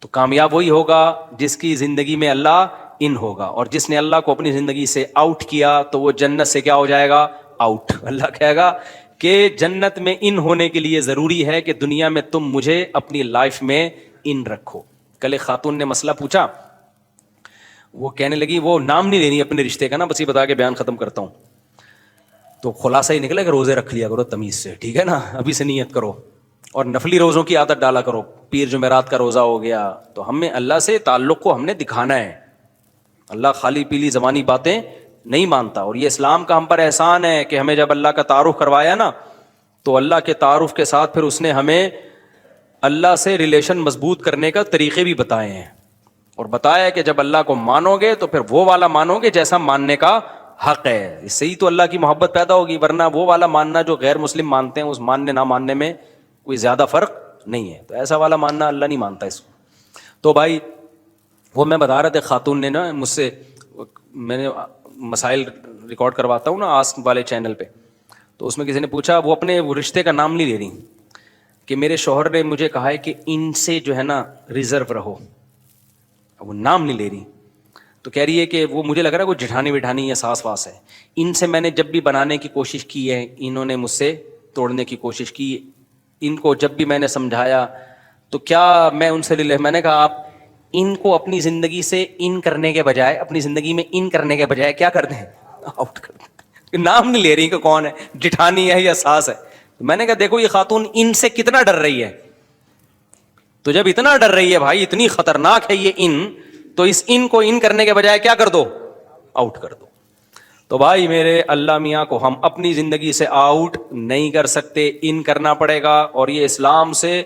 تو کامیاب وہی ہوگا جس کی زندگی میں اللہ ان ہوگا, اور جس نے اللہ کو اپنی زندگی سے آؤٹ کیا تو وہ جنت سے کیا ہو جائے گا؟ آؤٹ. اللہ کہے گا کہ جنت میں ان ہونے کے لیے ضروری ہے کہ دنیا میں تم مجھے اپنی لائف میں ان رکھو. کل ایک خاتون نے مسئلہ پوچھا, وہ کہنے لگی وہ نام نہیں لینی اپنے رشتے کا نا, بس یہ بتا کے بیان ختم کرتا ہوں. تو خلاصہ ہی نکلا کہ روزے رکھ لیا کرو تمیز سے, ٹھیک ہے نا, ابھی سے نیت کرو, اور نفلی روزوں کی عادت ڈالا کرو. پیر جمعرات کا روزہ ہو گیا, تو ہمیں اللہ سے تعلق کو ہم نے دکھانا ہے. اللہ خالی پیلی زبانی باتیں نہیں مانتا, اور یہ اسلام کا ہم پر احسان ہے کہ ہمیں جب اللہ کا تعارف کروایا نا, تو اللہ کے تعارف کے ساتھ پھر اس نے ہمیں اللہ سے ریلیشن مضبوط کرنے کا طریقے بھی بتائے ہیں, اور بتایا کہ جب اللہ کو مانو گے تو پھر وہ والا مانو گے جیسا ماننے کا حق ہے. اس سے ہی تو اللہ کی محبت پیدا ہوگی, ورنہ وہ والا ماننا جو غیر مسلم مانتے ہیں, اس ماننے نہ ماننے میں کوئی زیادہ فرق نہیں ہے. تو ایسا والا ماننا اللہ نہیں مانتا اس کو. تو بھائی وہ میں بتا رہا تھا, خاتون نے نا مجھ سے, میں نے مسائل ریکارڈ کرواتا ہوں نا آسک والے چینل پہ, تو اس میں کسی نے پوچھا, وہ اپنے وہ رشتے کا نام نہیں لے رہی, کہ میرے شوہر نے مجھے کہا ہے کہ ان سے جو ہے نا ریزرو رہو, وہ نام نہیں لے رہی. تو کہہ رہی ہے کہ وہ مجھے لگ رہا ہے کوئی جٹھانی وٹھانی یا ساس واس ہے, ان سے میں نے جب بھی بنانے کی کوشش کی ہے انہوں نے مجھ سے توڑنے کی کوشش کی. ان کو جب بھی میں نے سمجھایا تو کیا میں ان سے میں نے کہا آپ ان کو اپنی زندگی سے ان کرنے کے بجائے, اپنی زندگی میں ان کرنے کے بجائے کیا کر دیں, آؤٹ کر دیں. نام نہیں لے رہی کہ کون ہے, جٹھانی ہے یا ساس ہے. میں نے کہا دیکھو یہ خاتون ان سے کتنا ڈر رہی ہے, تو جب اتنا ڈر رہی ہے بھائی, اتنی خطرناک ہے یہ ان, تو اس ان کو ان کرنے کے بجائے کیا کر دو, آؤٹ کر دو. تو بھائی میرے اللہ میاں کو ہم اپنی زندگی سے آؤٹ نہیں کر سکتے, ان کرنا پڑے گا. اور یہ اسلام سے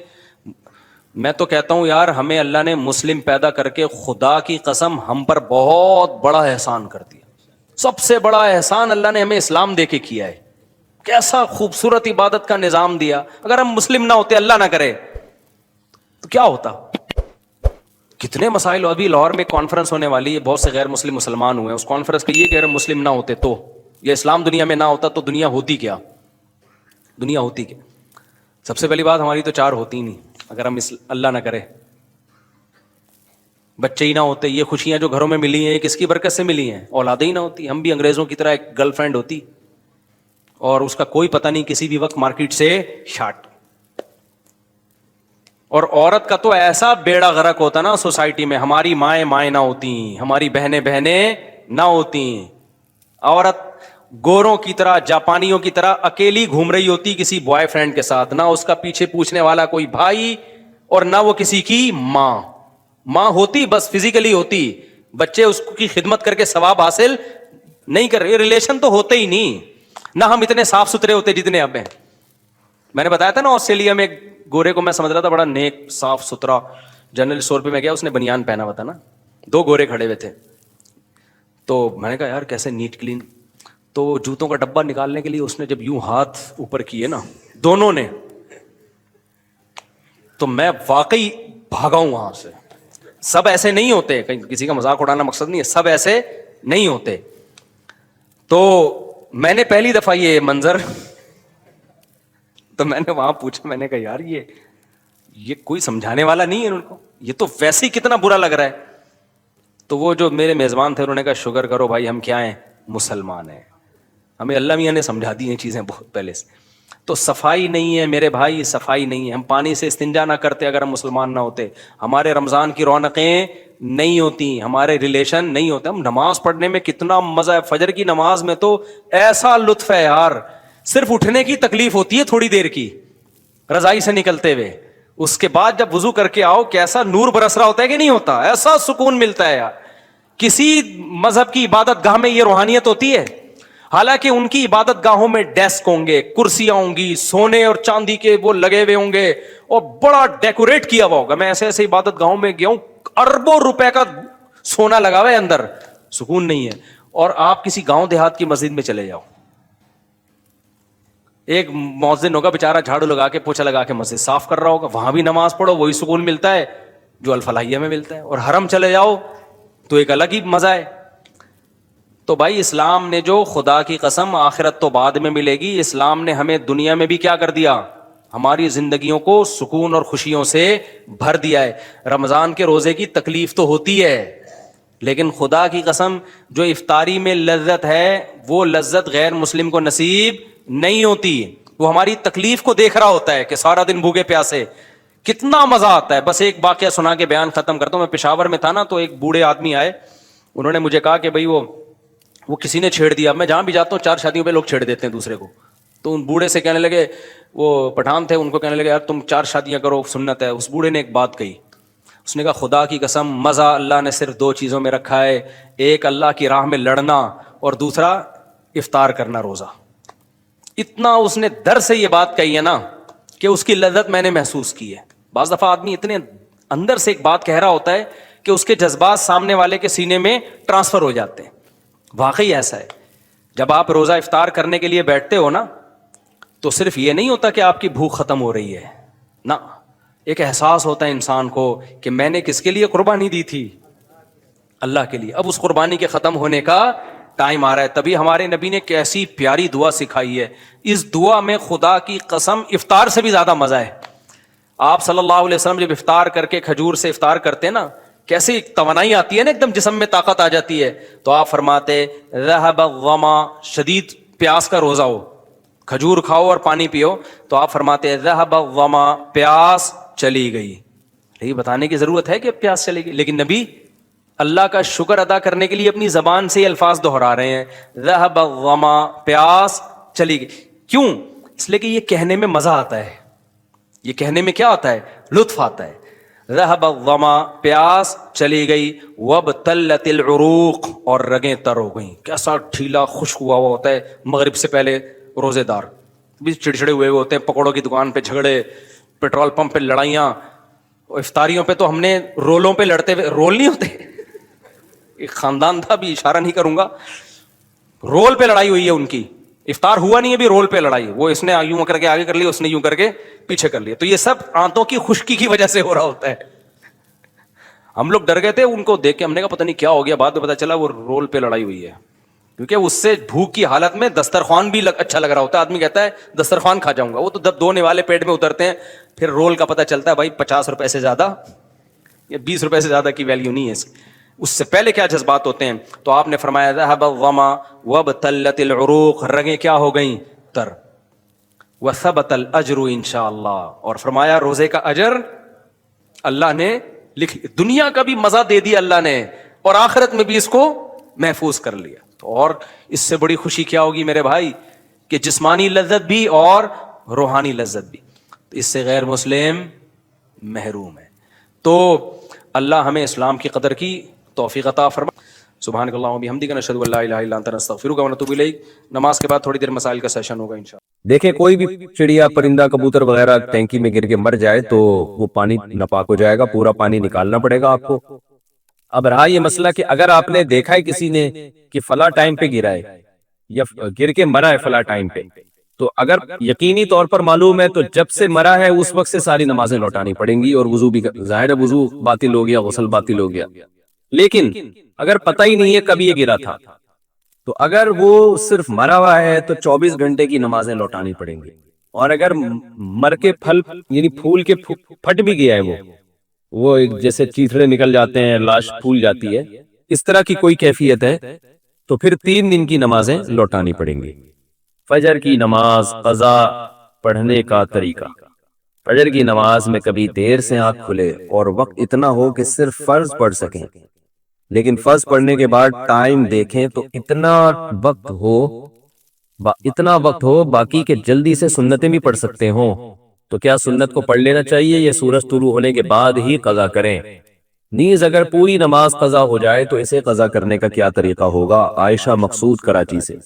میں تو کہتا ہوں یار, ہمیں اللہ نے مسلم پیدا کر کے خدا کی قسم ہم پر بہت بڑا احسان کر دیا. سب سے بڑا احسان اللہ نے ہمیں اسلام دے کے کیا ہے. کیسا خوبصورت عبادت کا نظام دیا. اگر ہم مسلم نہ ہوتے, اللہ نہ کرے, تو کیا ہوتا؟ کتنے مسائل. ابھی لاہور میں کانفرنس ہونے والی ہے, بہت سے غیر مسلم مسلمان ہوئے ہیں. اس کانفرنس کے یہ کہ اگر مسلم نہ ہوتے تو, یہ اسلام دنیا میں نہ ہوتا تو دنیا ہوتی کیا, دنیا ہوتی کیا. سب سے پہلی بات, ہماری تو 4 ہوتی ہی نہیں اگر ہم اللہ نہ کرے. بچے ہی نہ ہوتے. یہ خوشیاں جو گھروں میں ملی ہیں یہ کس کی برکت سے ملی ہیں؟ اولادیں ہی نہ ہوتی. ہم بھی انگریزوں کی طرح ایک گرل فرینڈ ہوتی اور اس کا کوئی پتہ نہیں, کسی بھی وقت مارکیٹ سے شارٹ. اور عورت کا تو ایسا بیڑا غرق ہوتا نا سوسائٹی میں, ہماری مائیں نہ ہوتی, ہماری بہنیں نہ ہوتی. عورت گوروں کی طرح, جاپانیوں کی طرح اکیلی گھوم رہی ہوتی کسی بوائے فرینڈ کے ساتھ, نہ اس کا پیچھے پوچھنے والا کوئی بھائی, اور نہ وہ کسی کی ماں ہوتی, بس فزیکلی ہوتی, بچے اس کی خدمت کر کے ثواب حاصل نہیں کر رہے, ریلیشن تو ہوتے ہی نہیں, نہ ہم اتنے صاف ستھرے ہوتے جتنے اب ہیں. میں نے بتایا تھا نا آسٹریلیا میں ایک گورے کو میں سمجھ رہا تھا بڑا نیک صاف ستھرا, جنرل اسٹور پہ میں گیا, اس نے بنیان پہنا ہوا تھا نا, 2 گورے کھڑے ہوئے تھے, تو میں نے کہا یار کیسے نیٹ کلین, تو جوتوں کا ڈبہ نکالنے کے لیے اس نے جب یوں ہاتھ اوپر کیے نا دونوں نے, تو میں واقعی بھاگا ہوں وہاں سے. سب ایسے نہیں ہوتے, کہیں کسی کا مذاق اڑانا مقصد نہیں ہے, سب ایسے نہیں ہوتے. تو میں نے پہلی دفعہ یہ منظر, تو میں نے وہاں پوچھا, میں نے کہا یار یہ کوئی سمجھانے والا نہیں ہے ان کو, یہ تو ویسے ہی کتنا برا لگ رہا ہے. تو وہ جو میرے میزبان تھے انہوں نے کہا شکر کرو بھائی ہم کیا ہیں, مسلمان ہیں, ہمیں اللہ میاں نے سمجھا دی ہیں چیزیں بہت پہلے سے. تو صفائی نہیں ہے میرے بھائی, صفائی نہیں ہے. ہم پانی سے استنجا نہ کرتے اگر ہم مسلمان نہ ہوتے, ہمارے رمضان کی رونقیں نہیں ہوتی, ہمارے ریلیشن نہیں ہوتے. ہم نماز پڑھنے میں کتنا مزہ ہے, فجر کی نماز میں تو ایسا لطف ہے یار, صرف اٹھنے کی تکلیف ہوتی ہے تھوڑی دیر کی رضائی سے نکلتے ہوئے, اس کے بعد جب وضو کر کے آؤ کیسا نور برس رہا ہوتا ہے کہ نہیں ہوتا, ایسا سکون ملتا ہے یار. کسی مذہب کی عبادت گاہ میں یہ روحانیت ہوتی ہے؟ حالانکہ ان کی عبادت گاہوں میں ڈیسک ہوں گے, کرسیاں ہوں گی, سونے اور چاندی کے وہ لگے ہوئے ہوں گے, اور بڑا ڈیکوریٹ کیا ہوا ہوگا. میں ایسے ایسے عبادت گاہوں میں گیا ہوں, اربوں روپے کا سونا لگا ہوا ہے اندر, سکون نہیں ہے. اور آپ کسی گاؤں دیہات کی مسجد میں چلے جاؤ, ایک مؤذن ہوگا بیچارہ جھاڑو لگا کے پوچھا لگا کے مسجد صاف کر رہا ہوگا, وہاں بھی نماز پڑھو وہی سکون ملتا ہے جو الفلاحیہ میں ملتا ہے. اور حرم چلے جاؤ تو ایک الگ ہی مزہ ہے. تو بھائی اسلام نے جو, خدا کی قسم آخرت تو بعد میں ملے گی, اسلام نے ہمیں دنیا میں بھی کیا کر دیا, ہماری زندگیوں کو سکون اور خوشیوں سے بھر دیا ہے. رمضان کے روزے کی تکلیف تو ہوتی ہے, لیکن خدا کی قسم جو افطاری میں لذت ہے وہ لذت غیر مسلم کو نصیب نہیں ہوتی. وہ ہماری تکلیف کو دیکھ رہا ہوتا ہے کہ سارا دن بھوکے پیاسے کتنا مزہ آتا ہے. بس ایک واقعہ سنا کے بیان ختم کرتا ہوں. میں پشاور میں تھا نا, تو ایک بوڑھے آدمی آئے, انہوں نے مجھے کہا کہ بھائی وہ کسی نے چھیڑ دیا. میں جہاں بھی جاتا ہوں 4 شادیوں پہ لوگ چھیڑ دیتے ہیں دوسرے کو. تو ان بوڑھے سے کہنے لگے, وہ پٹھان تھے, ان کو کہنے لگے یار تم 4 شادیاں کرو سنت ہے. اس بوڑھے نے ایک بات کہی, اس نے کہا خدا کی قسم مزہ اللہ نے صرف 2 چیزوں میں رکھا ہے, ایک اللہ کی راہ میں لڑنا اور دوسرا افطار کرنا روزہ. اتنا اس نے در سے یہ بات کہی ہے نا کہ اس کی لذت میں نے محسوس کی ہے. بعض دفعہ آدمی اتنے اندر سے ایک بات کہہ رہا ہوتا ہے کہ اس کے جذبات سامنے والے کے سینے میں ٹرانسفر ہو جاتے ہیں. واقعی ایسا ہے. جب آپ روزہ افطار کرنے کے لیے بیٹھتے ہو نا, تو صرف یہ نہیں ہوتا کہ آپ کی بھوک ختم ہو رہی ہے, نہ, ایک احساس ہوتا ہے انسان کو کہ میں نے کس کے لیے قربانی دی تھی, اللہ کے لیے. اب اس قربانی کے ختم ہونے کا ٹائم آ رہا ہے. تبھی ہمارے نبی نے کیسی پیاری دعا سکھائی ہے. اس دعا میں خدا کی قسم افطار سے بھی زیادہ مزہ ہے. آپ صلی اللہ علیہ وسلم جب افطار کر کے کھجور سے افطار کرتے نا, کیسی توانائی آتی ہے نا, ایک دم جسم میں طاقت آ جاتی ہے. تو آپ فرماتے ذهب الظما, شدید پیاس کا روزہ ہو, کھجور کھاؤ اور پانی پیو, تو آپ فرماتے ذهب الظما, پیاس چلی گئی. یہ بتانے کی ضرورت ہے کہ پیاس چلے گی, لیکن نبی اللہ کا شکر ادا کرنے کے لیے اپنی زبان سے یہ الفاظ دہرا رہے ہیں, ذهب الظما, پیاس چلی گئی. کیوں؟ اس لیے کہ یہ کہنے میں مزہ آتا ہے, یہ کہنے میں کیا آتا ہے, لطف آتا ہے. ذهب الظما, پیاس چلی گئی. وابتلت العروق, اور رگیں تر ہو گئیں. کیسا ٹھیلا خشک ہوا ہوا ہوتا ہے مغرب سے پہلے روزے دار, بھی چڑچڑے ہوئے ہوتے ہیں, پکوڑوں کی دکان پہ جھگڑے, پیٹرول پمپ پہ لڑائیاں. افطاریوں پہ تو ہم نے رولوں پہ لڑتے ہوئے, رول نہیں ہوتے, ایک خاندان تھا, بھی اشارہ نہیں کروں گا, رول پہ لڑائی ہوئی ہے ان کی. افطار ہوا نہیں ہے, بھی رول پہ لڑائی, وہ اس نے یوں کر کے آگے کر لیا, اس نے یوں کر کے پیچھے کر لیا. تو یہ سب آنتوں کی خشکی کی وجہ سے ہو رہا ہوتا ہے. ہم لوگ ڈر گئے تھے ان کو دیکھ کے, ہم نے کہا پتہ نہیں کیا ہو گیا. بعد میں پتا چلا وہ رول پہ لڑائی ہوئی ہے, کیونکہ اس سے بھوک کی حالت میں دسترخوان بھی اچھا لگ رہا ہوتا ہے. آدمی کہتا ہے دسترخوان کھا جاؤں گا, وہ تو جب 2 نوالے پیٹ میں اترتے ہیں پھر رول کا پتہ چلتا ہے بھائی 50 روپے سے زیادہ یا 20 روپے سے زیادہ کی ویلیو نہیں ہے اس کی. اس سے پہلے کیا جذبات ہوتے ہیں. تو آپ نے فرمایا ذهب الظما وابتلت العروق, رگیں کیا ہو گئیں, تر. وثبت الاجر انشاءاللہ, اور فرمایا روزے کا اجر اللہ نے لکھ, دنیا کا بھی مزہ دے دیا اللہ نے, اور آخرت میں بھی اس کو محفوظ کر لیا. تو اور اس سے بڑی خوشی کیا ہوگی میرے بھائی, کہ جسمانی لذت بھی اور روحانی لذت بھی. تو اس سے غیر مسلم محروم ہے. تو اللہ ہمیں اسلام کی قدر کی توفیق عطا فرما. سبحانک اللہم وبحمدک نشہد ان لا الہ الا انت نستغفرک ونتوب الیک. نماز کے بعد تھوڑی دیر مسائل کا سیشن ہوگا انشاءاللہ. دیکھیں کوئی بھی چڑیا پرندہ کبوتر وغیرہ ٹینکی میں گر کے مر جائے تو وہ پانی ناپاک ہو جائے گا، پورا پانی نکالنا پڑے گا آپ کو. اب رہا یہ مسئلہ کہ اگر آپ نے دیکھا ہے کسی نے کہ فلاں ٹائم پہ گرا ہے یا گر کے مرا ہے فلاں ٹائم پہ، تو اگر یقینی طور پر معلوم ہے تو جب سے مرا ہے اس وقت سے ساری نمازیں لوٹانی پڑیں گی، اور وضو بھی ظاہر ہے وضو باطل ہو گیا، غسل باطل ہو گیا. لیکن اگر پتہ ہی نہیں ہے کب یہ گرا تھا، تو اگر وہ صرف مرا ہوا ہے تو 24 گھنٹے کی نمازیں لوٹانی پڑیں گی. اور اگر مر کے پھل یعنی پھول کے پھٹ بھی گیا ہے وہ جیسے چیتھڑے نکل جاتے ہیں، لاش پھول جاتی ہے، اس طرح کی کوئی کیفیت ہے تو پھر 3 دن کی نمازیں لوٹانی پڑیں گی. فجر کی نماز قضا پڑھنے کا طریقہ. فجر کی نماز میں کبھی دیر سے آنکھ کھلے اور وقت اتنا ہو کہ صرف فرض پڑھ سکیں، لیکن فرض پڑھنے کے بعد ٹائم دیکھیں تو اتنا وقت ہو باقی کہ جلدی سے سنتیں بھی پڑھ سکتے ہوں. تو کیا سنت کو پڑھ لینا چاہیے یا سورج طلوع ہونے کے بعد ہی قضا کریں؟ نیز اگر پوری نماز قضا ہو جائے تو اسے قضا کرنے کا کیا طریقہ ہوگا؟ عائشہ مقصود کراچی سے.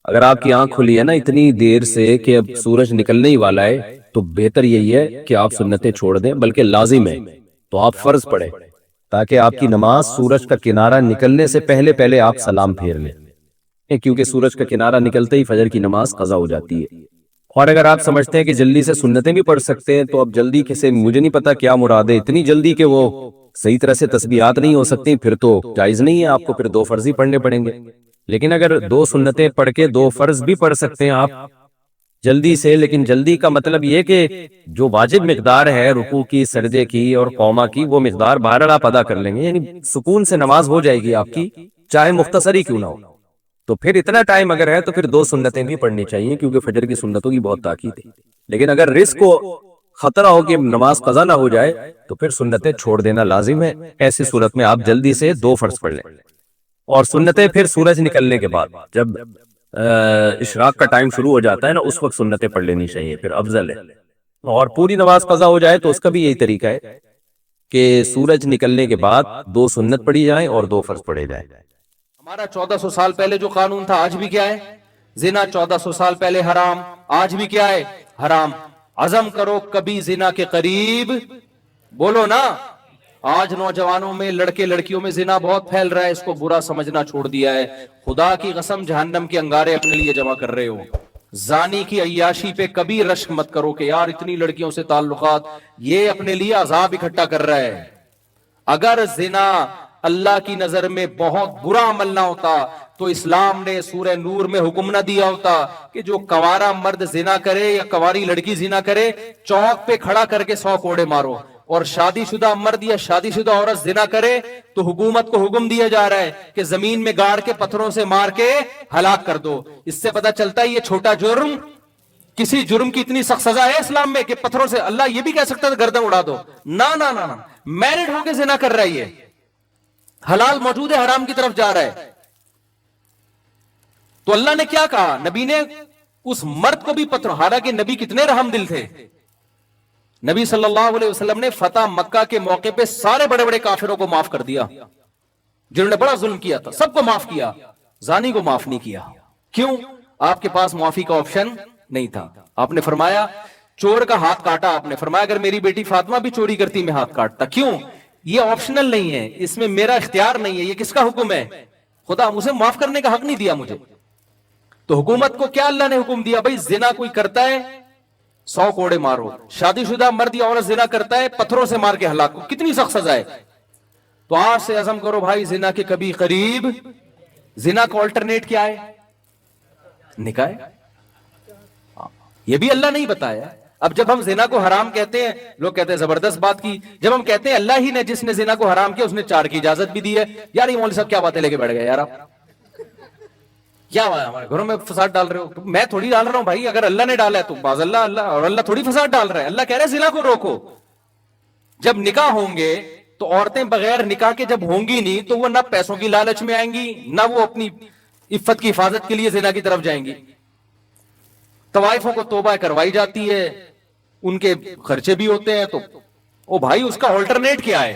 اگر آپ کی آنکھ کھلی ہے نا اتنی دیر سے کہ اب سورج نکلنے ہی والا ہے تو بہتر یہی ہے کہ آپ سنتیں چھوڑ دیں، بلکہ لازم ہے تو آپ فرض پڑھیں تاکہ آپ کی نماز سورج کا کنارہ نکلنے سے پہلے آپ سلام پھیر لیں، کیونکہ سورج کا کنارہ نکلتے ہی فجر کی نماز قضا ہو جاتی ہے. اور اگر آپ سمجھتے ہیں کہ جلدی سے سنتیں بھی پڑھ سکتے ہیں تو اب جلدی کسے، مجھے نہیں پتا کیا مراد ہے اتنی جلدی کہ وہ صحیح طرح سے تسبیحات نہیں ہو سکتی، پھر تو جائز نہیں ہے، آپ کو پھر 2 فرض ہی پڑھنے پڑیں گے. لیکن اگر 2 سنتیں پڑھ کے 2 فرض بھی پڑھ سکتے ہیں آپ جلدی سے، لیکن جلدی کا مطلب یہ کہ جو واجب مقدار ہے رکوع کی، سجدے کی اور قوما کی، وہ مقدار بہرحال آپ ادا کر لیں گے، یعنی سکون سے نماز ہو جائے گی آپ کی، چاہے مختصر ہی کیوں نہ ہو. تو پھر اتنا ٹائم اگر ہے تو پھر 2 سنتیں بھی پڑھنی چاہیے، کیونکہ فجر کی سنتوں کی بہت تاکید ہے. لیکن اگر رزق کو خطرہ ہو کہ نماز قضا نہ ہو جائے تو پھر سنتیں چھوڑ دینا لازم ہے. ایسی صورت میں آپ جلدی سے 2 فرض پڑھ لیں، اور سنتیں پھر سورج نکلنے کے بعد جب اشراق کا ٹائم شروع ہو جاتا ہے نا اس وقت سنتیں پڑھ لینی چاہیے، پھر افضل ہے. اور پوری نماز قضا ہو جائے تو اس کا بھی یہی طریقہ ہے کہ سورج نکلنے کے بعد 2 سنت پڑھی جائیں اور 2 فرض پڑھے جائیں. ہمارا 1400 سال پہلے جو قانون تھا آج بھی کیا ہے؟ زنا 1400 سال پہلے حرام، آج بھی کیا ہے؟ حرام. عزم کرو کبھی زنا کے قریب، بولو نا. آج نوجوانوں میں، لڑکے لڑکیوں میں زنا بہت پھیل رہا ہے، اس کو برا سمجھنا چھوڑ دیا ہے. خدا کی قسم جہنم کے انگارے اپنے لیے جمع کر رہے ہو. زانی کی عیاشی پہ کبھی رشک مت کرو کہ یار اتنی لڑکیوں سے تعلقات، یہ اپنے لیے عذاب اکٹھا کر رہا ہے. اگر زنا اللہ کی نظر میں بہت برا عمل نہ ہوتا تو اسلام نے سورہ نور میں حکم نہ دیا ہوتا کہ جو کنوارا مرد زنا کرے یا کنواری لڑکی زنا کرے چوک پہ کھڑا کر کے 100 کوڑے مارو، اور شادی شدہ مرد یا شادی شدہ عورت زنا کرے تو حکومت کو حکم دیا جا رہا ہے کہ زمین میں گاڑ کے پتھروں سے مار کے ہلاک کر دو. اس سے پتہ چلتا ہے یہ چھوٹا جرم، کسی جرم کی اتنی سخت سزا ہے اسلام میں کہ پتھروں سے، اللہ یہ بھی کہہ سکتا ہے گردن اڑا دو. نا نا نا نا، میرڈ ہو کے زنا کر رہا ہے، یہ حلال موجود ہے، حرام کی طرف جا رہا ہے. تو اللہ نے کیا کہا؟ نبی نے اس مرد کو بھی پتھر، حالانکہ نبی کتنے رحم دل تھے. نبی صلی اللہ علیہ وسلم نے فتح مکہ کے موقع پہ سارے بڑے بڑے کافروں کو معاف کر دیا جنہوں نے بڑا ظلم کیا تھا، سب کو معاف کیا، زانی کو معاف نہیں کیا. کیوں؟ آپ کے پاس معافی کا آپشن نہیں تھا. آپ نے فرمایا چور کا ہاتھ کاٹا، آپ نے فرمایا اگر میری بیٹی فاطمہ بھی چوری کرتی میں ہاتھ کاٹتا. کیوں؟ یہ آپشنل نہیں ہے، اس میں میرا اختیار نہیں ہے، یہ کس کا حکم ہے؟ خدا مجھے معاف کرنے کا حق نہیں دیا مجھے. تو حکومت کو کیا اللہ نے حکم دیا؟ بھائی زنا کوئی کرتا ہے 100 کوڑے مارو، شادی شدہ مرد یا عورت زنا کرتا ہے پتھروں سے مار کے ہلاک. کتنی سخت سزا ہے. تو آج سے عزم کرو بھائی زنا کے کبھی قریب. زنا کا آلٹرنیٹ کیا ہے؟ نکاح. یہ بھی اللہ نہیں بتایا. اب جب ہم زنا کو حرام کہتے ہیں لوگ کہتے ہیں زبردست بات کی، جب ہم کہتے ہیں اللہ ہی نے جس نے زنا کو حرام کیا اس نے 4 کی اجازت بھی دی ہے، یار یہ مولوی صاحب کیا باتیں لے کے بیٹھ گئے یار، آپ کیا ہمارے گھروں میں فساد ڈال رہے ہو؟ میں تھوڑی ڈال رہا ہوں بھائی، اگر اللہ نے ڈالا ہے تو باز اللہ، اللہ اور اللہ تھوڑی فساد ڈال رہا ہے. اللہ کہہ رہے ہیں زنا کو روکو. جب نکاح ہوں گے تو عورتیں بغیر نکاح کے جب ہوں گی نہیں تو وہ نہ پیسوں کی لالچ میں آئیں گی، نہ وہ اپنی عفت کی حفاظت کے لیے زنا کی طرف جائیں گی. طوائفوں کو توبہ کروائی جاتی ہے، ان کے خرچے بھی ہوتے ہیں، تو او بھائی اس کا آلٹرنیٹ کیا ہے؟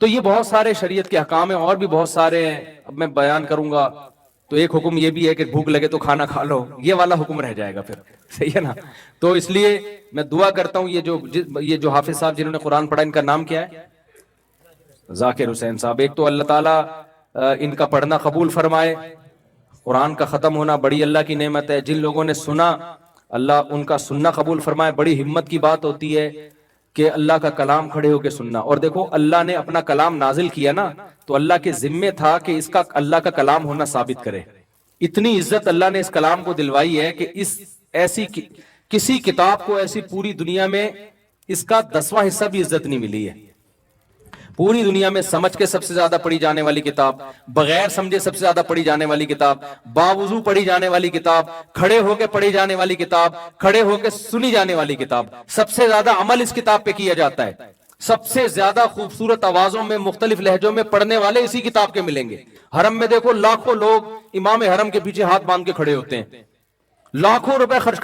تو یہ بہت سارے شریعت کے احکام ہیں، اور بھی بہت سارے ہیں، اب میں بیان کروں گا تو ایک حکم یہ بھی ہے کہ بھوک لگے تو کھانا کھا لو، یہ والا حکم رہ جائے گا پھر، صحیح ہے نا؟ تو اس لیے میں دعا کرتا ہوں یہ جو حافظ صاحب جنہوں نے قرآن پڑھا، ان کا نام کیا ہے؟ ذاکر حسین صاحب. ایک تو اللہ تعالیٰ ان کا پڑھنا قبول فرمائے. قرآن کا ختم ہونا بڑی اللہ کی نعمت ہے. جن لوگوں نے سنا اللہ ان کا سننا قبول فرمائے. بڑی ہمت کی بات ہوتی ہے کہ اللہ کا کلام کھڑے ہو کے سننا. اور دیکھو اللہ نے اپنا کلام نازل کیا نا تو اللہ کے ذمے تھا کہ اس کا اللہ کا کلام ہونا ثابت کرے. اتنی عزت اللہ نے اس کلام کو دلوائی ہے کہ کسی کتاب کو ایسی پوری دنیا میں اس کا 10واں حصہ بھی عزت نہیں ملی ہے. پوری دنیا میں سمجھ کے سب سے زیادہ پڑھی جانے والی کتاب، بغیر سمجھے سب سے زیادہ پڑھی جانے والی کتاب، باوضو پڑھی جانے والی کتاب، کھڑے ہو کے پڑھی جانے والی کتاب، کھڑے ہو کے سنی جانے والی کتاب، سب سے زیادہ عمل اس کتاب پہ کیا جاتا ہے. سب سے زیادہ خوبصورت آوازوں میں مختلف لہجوں میں پڑھنے والے اسی کتاب کے ملیں گے. حرم میں دیکھو لاکھوں لوگ امام حرم کے پیچھے ہاتھ باندھ کے کھڑے ہوتے ہیں، لاکھوں روپے خرچ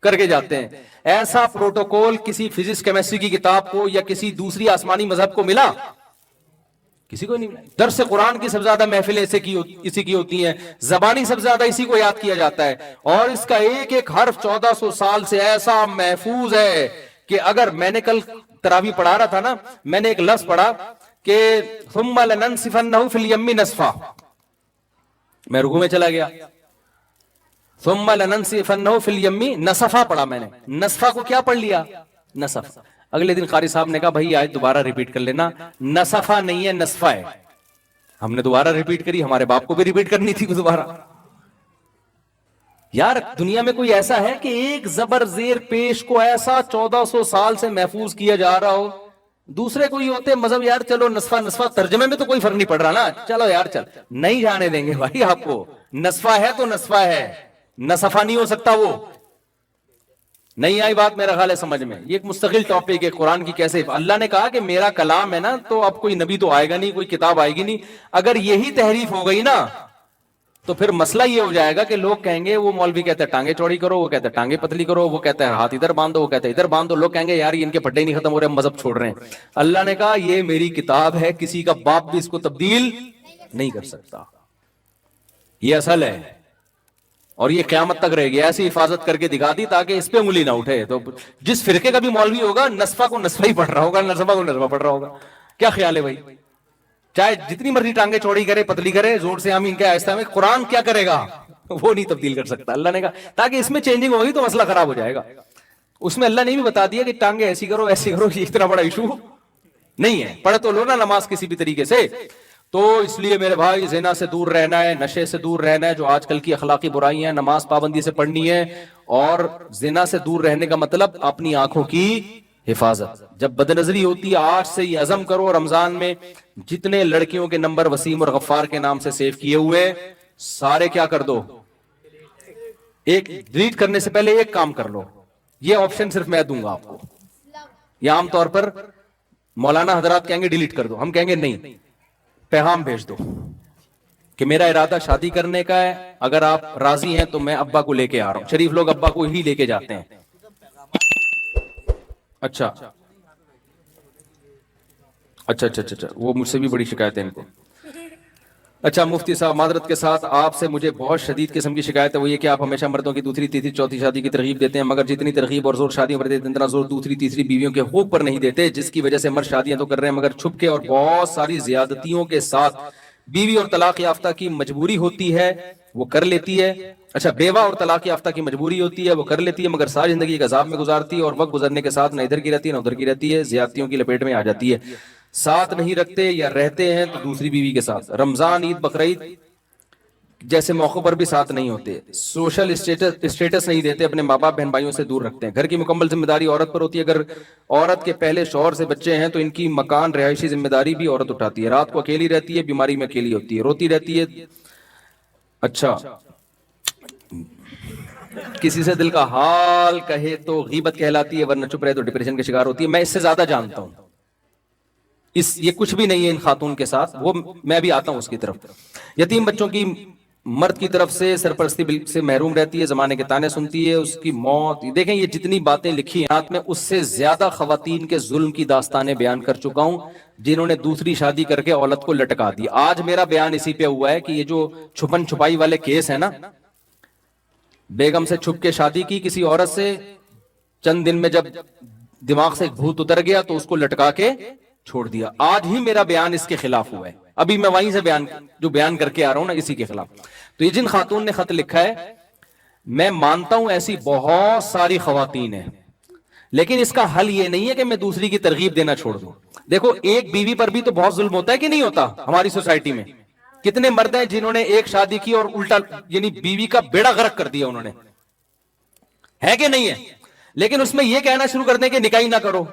کر کے جاتے ہیں. ایسا پروٹوکول کسی فزکس کیمسٹری کی کتاب کو یا کسی دوسری آسمانی مذہب کو ملا؟ کسی کو نہیں. درس قرآن کی سب سے زیادہ محفلیں اسی کی ہوتی ہیں، زبانی سب سے زیادہ اسی کو یاد کیا جاتا ہے، اور اس کا ایک ایک حرف 1400 سال سے ایسا محفوظ ہے کہ اگر میں نے کل تراویح پڑھا رہا تھا نا، میں نے ایک لفظ پڑھا کہ ثم لننسفنہ فی الیم نسفا، میں رکوع میں چلا گیا، ثم لننسفنہ فی الیم نسفا پڑھا میں نے. نسفا کو کیا پڑھ لیا؟ نسف. اگلے دن قاری صاحب نے کہا بھائی آج دوبارہ ریپیٹ کر لینا، نسفا نہیں ہے نسفا ہے. ہم نے دوبارہ ریپیٹ کری، ہمارے باپ کو بھی ریپیٹ کرنی تھی دوبارہ. یار دنیا میں کوئی ایسا ہے کہ ایک زبر زیر پیش کو ایسا 1400 سال سے محفوظ کیا جا رہا ہو؟ دوسرے کوئی ہوتے مذہب یار چلو نسفا ترجمے میں تو کوئی فرق نہیں پڑ رہا نا، چلو یار چل، نہیں جانے دیں گے بھائی آپ کو. نسفا ہے تو نسفا ہے، نسفا نہیں ہو سکتا. وہ نہیں آئی بات میرا خیال ہے سمجھ میں. یہ ایک مستقل ٹاپک ہے قرآن کی کیسے اللہ نے کہا کہ میرا کلام ہے نا تو اب کوئی نبی تو آئے گا نہیں، کوئی کتاب آئے گی نہیں. اگر یہی تحریف ہو گئی نا تو پھر مسئلہ یہ ہو جائے گا کہ لوگ کہیں گے وہ مولوی کہتے ہیں ٹانگیں چوڑی کرو، وہ کہتے ہیں ٹانگیں پتلی کرو، وہ کہتے ہیں ہاتھ ادھر باندھو، وہ کہتے ہیں ادھر باندھو. لوگ کہیں گے یار ان کے پھڈے نہیں ختم ہو رہے، مذہب چھوڑ رہے ہیں. اللہ نے کہا یہ میری کتاب ہے، کسی کا باپ بھی اس کو تبدیل نہیں کر سکتا. یہ اصل ہے اور یہ قیامت تک رہے گی. ایسی حفاظت کر کے دکھا دی تاکہ اس پہ انگلی نہ اٹھے. تو جس فرقے کا بھی مولوی ہوگا نسفا کو نسفا ہی پڑھ رہا ہوگا، نسفا کو نسفا پڑھ رہا ہوگا. کیا خیال ہے بھائی؟ چاہے جتنی مرضی ٹانگیں چوڑی کرے پتلی کرے، زور سے آمین کہ آہستہ میں، قرآن کیا کرے گا؟ وہ نہیں تبدیل کر سکتا. اللہ نے کہا تاکہ اس میں چینجنگ ہوگی تو مسئلہ خراب ہو جائے گا. اس میں اللہ نے بھی بتا دیا کہ ٹانگیں ایسی کرو ایسی کرو، یہ اتنا بڑا ایشو نہیں ہے. پڑھ تو لو نا نماز کسی بھی طریقے سے. تو اس لیے میرے بھائی زنا سے دور رہنا ہے، نشے سے دور رہنا ہے، جو آج کل کی اخلاقی برائیاں ہیں نماز پابندی سے پڑھنی ہے. اور زنا سے دور رہنے کا مطلب اپنی آنکھوں کی حفاظت. جب بدنظری ہوتی ہے آج سے یہ عزم کرو رمضان میں جتنے لڑکیوں کے نمبر وسیم اور غفار کے نام سے سیو کیے ہوئے سارے کیا کر دو، ایک ڈیلیٹ کرنے سے پہلے ایک کام کر لو. یہ آپشن صرف میں دوں گا آپ کو. یہ عام طور پر مولانا حضرات کہیں گے ڈیلیٹ کر دو، ہم کہیں گے نہیں، پیغام بھیج دو کہ میرا ارادہ شادی کرنے کا ہے، اگر آپ راضی ہیں تو میں ابا کو لے کے آ رہا ہوں. شریف لوگ ابا کو ہی لے کے جاتے ہیں. اچھا وہ مجھ سے بھی بڑی شکایت ہے ان کو. اچھا مفتی صاحب معذرت کے ساتھ آپ سے مجھے بہت شدید قسم کی شکایت ہے، وہ یہ کہ آپ ہمیشہ مردوں کی دوسری تیسری چوتھی شادی کی ترغیب دیتے ہیں، مگر جتنی ترغیب اور زور شادیوں پر دیتے ہیں اتنا زور دوسری تیسری بیویوں کے حقوق پر نہیں دیتے، جس کی وجہ سے مرد شادیاں تو کر رہے ہیں مگر چھپ کے اور بہت ساری زیادتیوں کے ساتھ. بیوی اور طلاق یافتہ کی مجبوری ہوتی ہے وہ کر لیتی ہے. اچھا بیوہ اور طلاق یافتہ کی مجبوری ہوتی ہے وہ کر لیتی ہے، مگر ساری زندگی ایک عذاب میں گزارتی ہے اور وقت گزرنے کے ساتھ نہ ادھر کی رہتی ہے نہ ادھر کی رہتی ہے، زیادتیوں کی لپیٹ میں آ جاتی ہے. ساتھ نہیں رکھتے یا رہتے ہیں تو دوسری بیوی کے ساتھ. رمضان عید بقرعید جیسے موقع پر بھی ساتھ نہیں ہوتے. سوشل اسٹیٹس نہیں دیتے، اپنے ماں باپ بہن بھائیوں سے دور رکھتے ہیں. گھر کی مکمل ذمہ داری عورت پر ہوتی ہے. اگر عورت کے پہلے شوہر سے بچے ہیں تو ان کی مکان رہائشی ذمہ داری بھی عورت اٹھاتی ہے. رات کو اکیلی رہتی ہے، بیماری میں اکیلی ہوتی ہے، روتی رہتی ہے. اچھا کسی سے دل کا حال کہے تو غیبت کہلاتی ہے، ورنہ چپ رہے تو ڈپریشن کے شکار ہوتی ہے. میں اس سے زیادہ جانتا ہوں، یہ کچھ بھی نہیں ہے ان خاتون کے ساتھ، وہ میں بھی آتا ہوں اس کی طرف. یتیم بچوں کی مرد کی طرف سے سرپرستی سے محروم رہتی ہے, زمانے کے تانے سنتی ہے, اس کی موت. دیکھیں یہ جتنی باتیں لکھی ہیں میں اس سے زیادہ خواتین کے ظلم کی داستانیں بیان کر چکا ہوں جنہوں نے دوسری شادی کر کے عورت کو لٹکا دی. آج میرا بیان اسی پہ ہوا ہے کہ یہ جو چھپن چھپائی والے کیس ہیں نا, بیگم سے چھپ کے شادی کی کسی عورت سے, چند دن میں جب دماغ سے ایک بھوت اتر گیا تو اس کو لٹکا کے چھوڑ دیا. آج ہی میرا بیان اس کے خلاف ہوا ہے, ابھی میں وہیں سے بیان کر کے آ رہا ہوں نا اسی کے خلاف. تو یہ جن خاتون نے خط لکھا ہے, میں مانتا ہوں ایسی بہت ساری خواتین ہیں, لیکن اس کا حل یہ نہیں ہے کہ میں دوسری کی ترغیب دینا چھوڑ دوں. دیکھو ایک بیوی پر بھی تو بہت ظلم ہوتا ہے کہ نہیں ہوتا ہماری سوسائٹی میں. کتنے مرد ہیں جنہوں نے ایک شادی کی اور الٹا یعنی بیوی کا بیڑا غرق کر دیا انہوں نے, ہے کہ نہیں ہے؟ لیکن اس میں یہ کہنا شروع کر دیں کہ نکاح نہ کرو.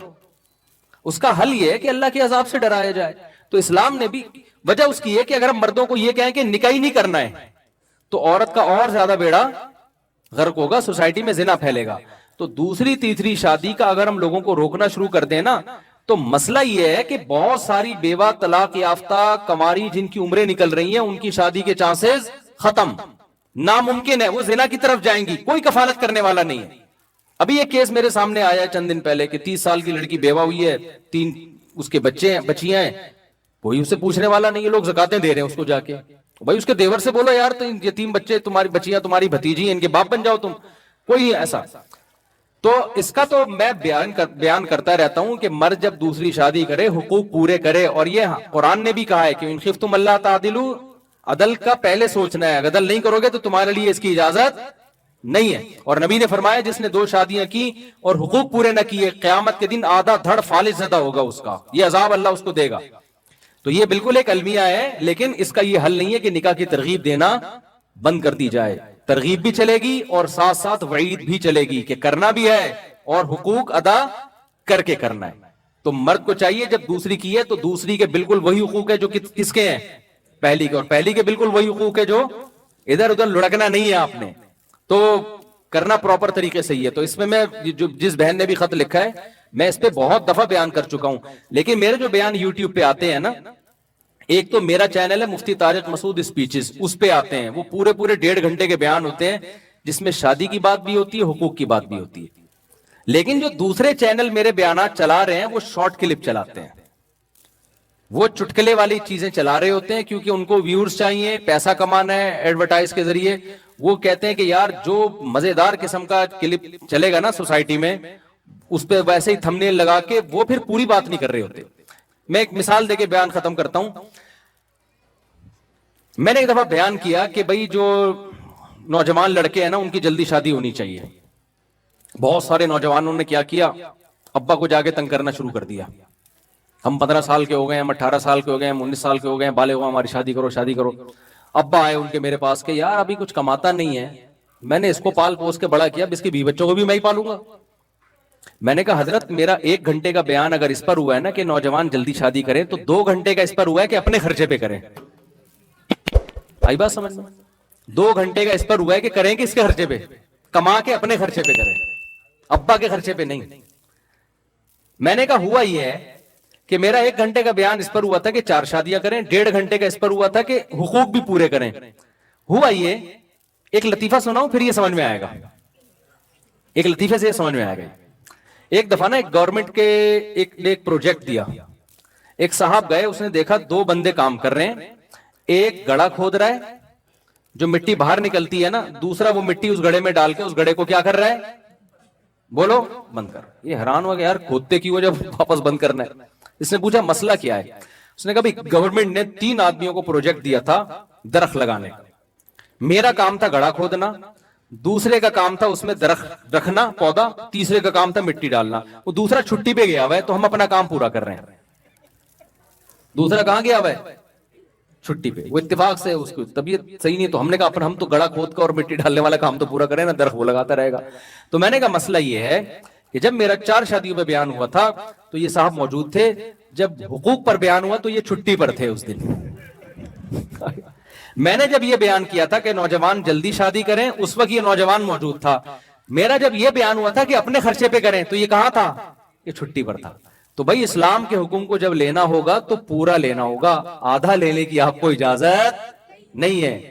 اس کا حل یہ ہے کہ اللہ کے عذاب سے ڈرایا جائے. تو اسلام نے بھی وجہ اس کی ہے کہ اگر ہم مردوں کو یہ کہیں کہ نکاح نہیں کرنا ہے تو عورت کا اور زیادہ بیڑا غرق ہوگا, سوسائٹی میں زنا پھیلے گا. تو دوسری تیسری شادی کا اگر ہم لوگوں کو روکنا شروع کر دیں نا, تو مسئلہ یہ ہے کہ بہت ساری بیوہ طلاق یافتہ کماری جن کی عمریں نکل رہی ہیں ان کی شادی کے چانسز ختم, ناممکن ہے, وہ زنا کی طرف جائیں گی, کوئی کفالت کرنے والا نہیں ہے. ابھی ایک کیس میرے سامنے آیا چند دن پہلے کہ 30 سال کی لڑکی بیوہ ہوئی ہے, 3 اس کے بچیاں ہیں, کوئی اسے پوچھنے والا نہیں ہے, لوگ زکاتیں دے رہے ہیں اس کو جا کے. بھائی اس کے دیور سے بولو یار یہ 3 بچے تمہاری بچیاں تمہاری بھتیجی ہیں, ان کے باپ بن جاؤ تم, کوئی نہیں ایسا. تو اس کا تو میں بیان کرتا رہتا ہوں کہ مرد جب دوسری شادی کرے حقوق پورے کرے, اور یہ قرآن نے بھی کہا ہے کہ ان خفتم اللہ تعدلوا, عدل کا پہلے سوچنا ہے, عدل نہیں کرو گے تو تمہارے لیے اس کی اجازت نہیں ہے. اور نبی نے فرمایا جس نے 2 شادیاں کی اور حقوق پورے نہ کیے قیامت کے دن آدھا دھڑ فالج زدہ ہوگا اس کا, یہ عذاب اللہ اس کو دے گا. تو یہ بالکل ایک المیہ ہے, لیکن اس کا یہ حل نہیں ہے کہ نکاح کی ترغیب دینا بند کر دی جائے. ترغیب بھی چلے گی اور ساتھ ساتھ وعید بھی چلے گی کہ کرنا بھی ہے اور حقوق ادا کر کے کرنا ہے. تو مرد کو چاہیے جب دوسری کی ہے تو دوسری کے بالکل وہی حقوق ہے جو کس کے ہیں, پہلی کے, اور پہلی کے بالکل وہی حقوق ہے جو ادھر ادھر لڑکنا نہیں ہے آپ نے, تو کرنا پراپر طریقے سے ہی ہے. تو اس میں جس بہن نے بھی خط لکھا ہے میں اس پہ بہت دفعہ بیان کر چکا ہوں, لیکن میرے جو بیان یوٹیوب پہ آتے ہیں نا, ایک تو میرا چینل ہے مفتی طارق مسعود اسپیچز, اس پہ آتے ہیں, وہ پورے 1.5 گھنٹے کے بیان ہوتے ہیں جس میں شادی کی بات بھی ہوتی ہے, حقوق کی بات بھی ہوتی ہے. لیکن جو دوسرے چینل میرے بیانات چلا رہے ہیں وہ شارٹ کلپ چلاتے ہیں, وہ چٹکلے والی چیزیں چلا رہے ہوتے ہیں کیونکہ ان کو ویورز چاہیے, پیسہ کمانا ہے ایڈورٹائز کے ذریعے. وہ کہتے ہیں کہ یار جو مزیدار قسم کا کلپ چلے گا نا سوسائٹی میں اس پہ ویسے ہی تھمبنیل لگا کے, وہ پھر پوری بات نہیں کر رہے ہوتے. میں ایک مثال دے کے بیان ختم کرتا ہوں. میں نے ایک دفعہ بیان کیا کہ بھائی جو نوجوان لڑکے ہیں نا ان کی جلدی شادی ہونی چاہیے. بہت سارے نوجوانوں نے کیا کیا, ابا کو جا کے تنگ کرنا شروع کر دیا, ہم 15 سال کے ہو گئے, ہم 18 سال کے ہو گئے, ہم 19 سال کے ہو گئے, بالغ ہو ہماری شادی کرو شادی کرو. ابا آئے ان کے میرے پاس کہ یار ابھی کچھ کماتا نہیں ہے, میں نے اس کو پال پوس کے بڑا کیا, اب اس کے 20 بچوں کو بھی میں ہی پالوں گا. میں نے کہا حضرت میرا 1 گھنٹے کا بیان اگر اس پر ہوا ہے نا کہ نوجوان جلدی شادی کریں, تو 2 گھنٹے کا اس پر ہوا ہے کہ اپنے خرچے پہ کریں. آئی بات سمجھ میں؟ 2 گھنٹے کا اس پر ہوا ہے کہ کریں کہ اس کے خرچے پہ, کما کے اپنے خرچے پہ کریں, ابا کے خرچے پہ نہیں. میں نے کہا ہوا یہ ہے کہ میرا 1 گھنٹے کا بیان اس پر ہوا تھا کہ 4 شادیاں کریں, 1.5 گھنٹے کا اس پر ہوا تھا کہ حقوق بھی پورے کریں. ہوا یہ, ایک لطیفہ سناؤں پھر یہ سمجھ میں آئے گا, ایک لطیفے سے یہ سمجھ میں آئے گا. ایک دفعہ نا ایک گورنمنٹ کے ایک پروجیکٹ دیا, ایک صاحب گئے, اس نے دیکھا 2 بندے کام کر رہے ہیں, ایک گڑا کھود رہا ہے جو مٹی باہر نکلتی ہے نا, دوسرا وہ مٹی اس گڑے میں ڈال کے اس گڑے کو کیا کر رہا ہے, بولو بند کر. یہ حیران ہوا کہ یار کھودتے کیوں جب واپس بند کرنا ہے. اس نے پوچھا مسئلہ کیا ہے. اس نے کہا گورنمنٹ نے 3 آدمیوں کو پروجیکٹ دیا تھا درخت لگانے کا, میرا کام تھا گڑا کھودنا, دوسرے کا کام تھا اس میں درخت رکھنا پودا, تیسرے کا کام تھا مٹی ڈالنا. وہ دوسرا چھٹی پہ گیا ہوا ہے تو ہم اپنا کام پورا کر رہے ہیں. دوسرا کہاں گیا ہوا ہے, چھٹی پہ. وہ اتفاق سے اس کی طبیعت صحیح نہیں, تو ہم نے کہا ہم تو گڑا کھود کا اور مٹی ڈالنے والا کام تو پورا کریں نا, درخت وہ لگاتا رہے گا. تو میں نے کہا مسئلہ یہ ہے کہ جب میرا 4 شادیوں پہ بیان ہوا تھا تو یہ صاحب موجود تھے, جب حقوق پر بیان ہوا تو یہ چھٹی پر تھے اس دن. میں نے جب یہ بیان کیا تھا کہ نوجوان جلدی شادی کریں, اس وقت یہ نوجوان موجود تھا. میرا جب یہ بیان ہوا تھا کہ اپنے خرچے پہ کریں, تو یہ کہاں تھا, یہ چھٹی پر تھا. تو بھائی اسلام کے حکم کو جب لینا ہوگا تو پورا لینا ہوگا, آدھا لینے کی آپ کو اجازت نہیں ہے.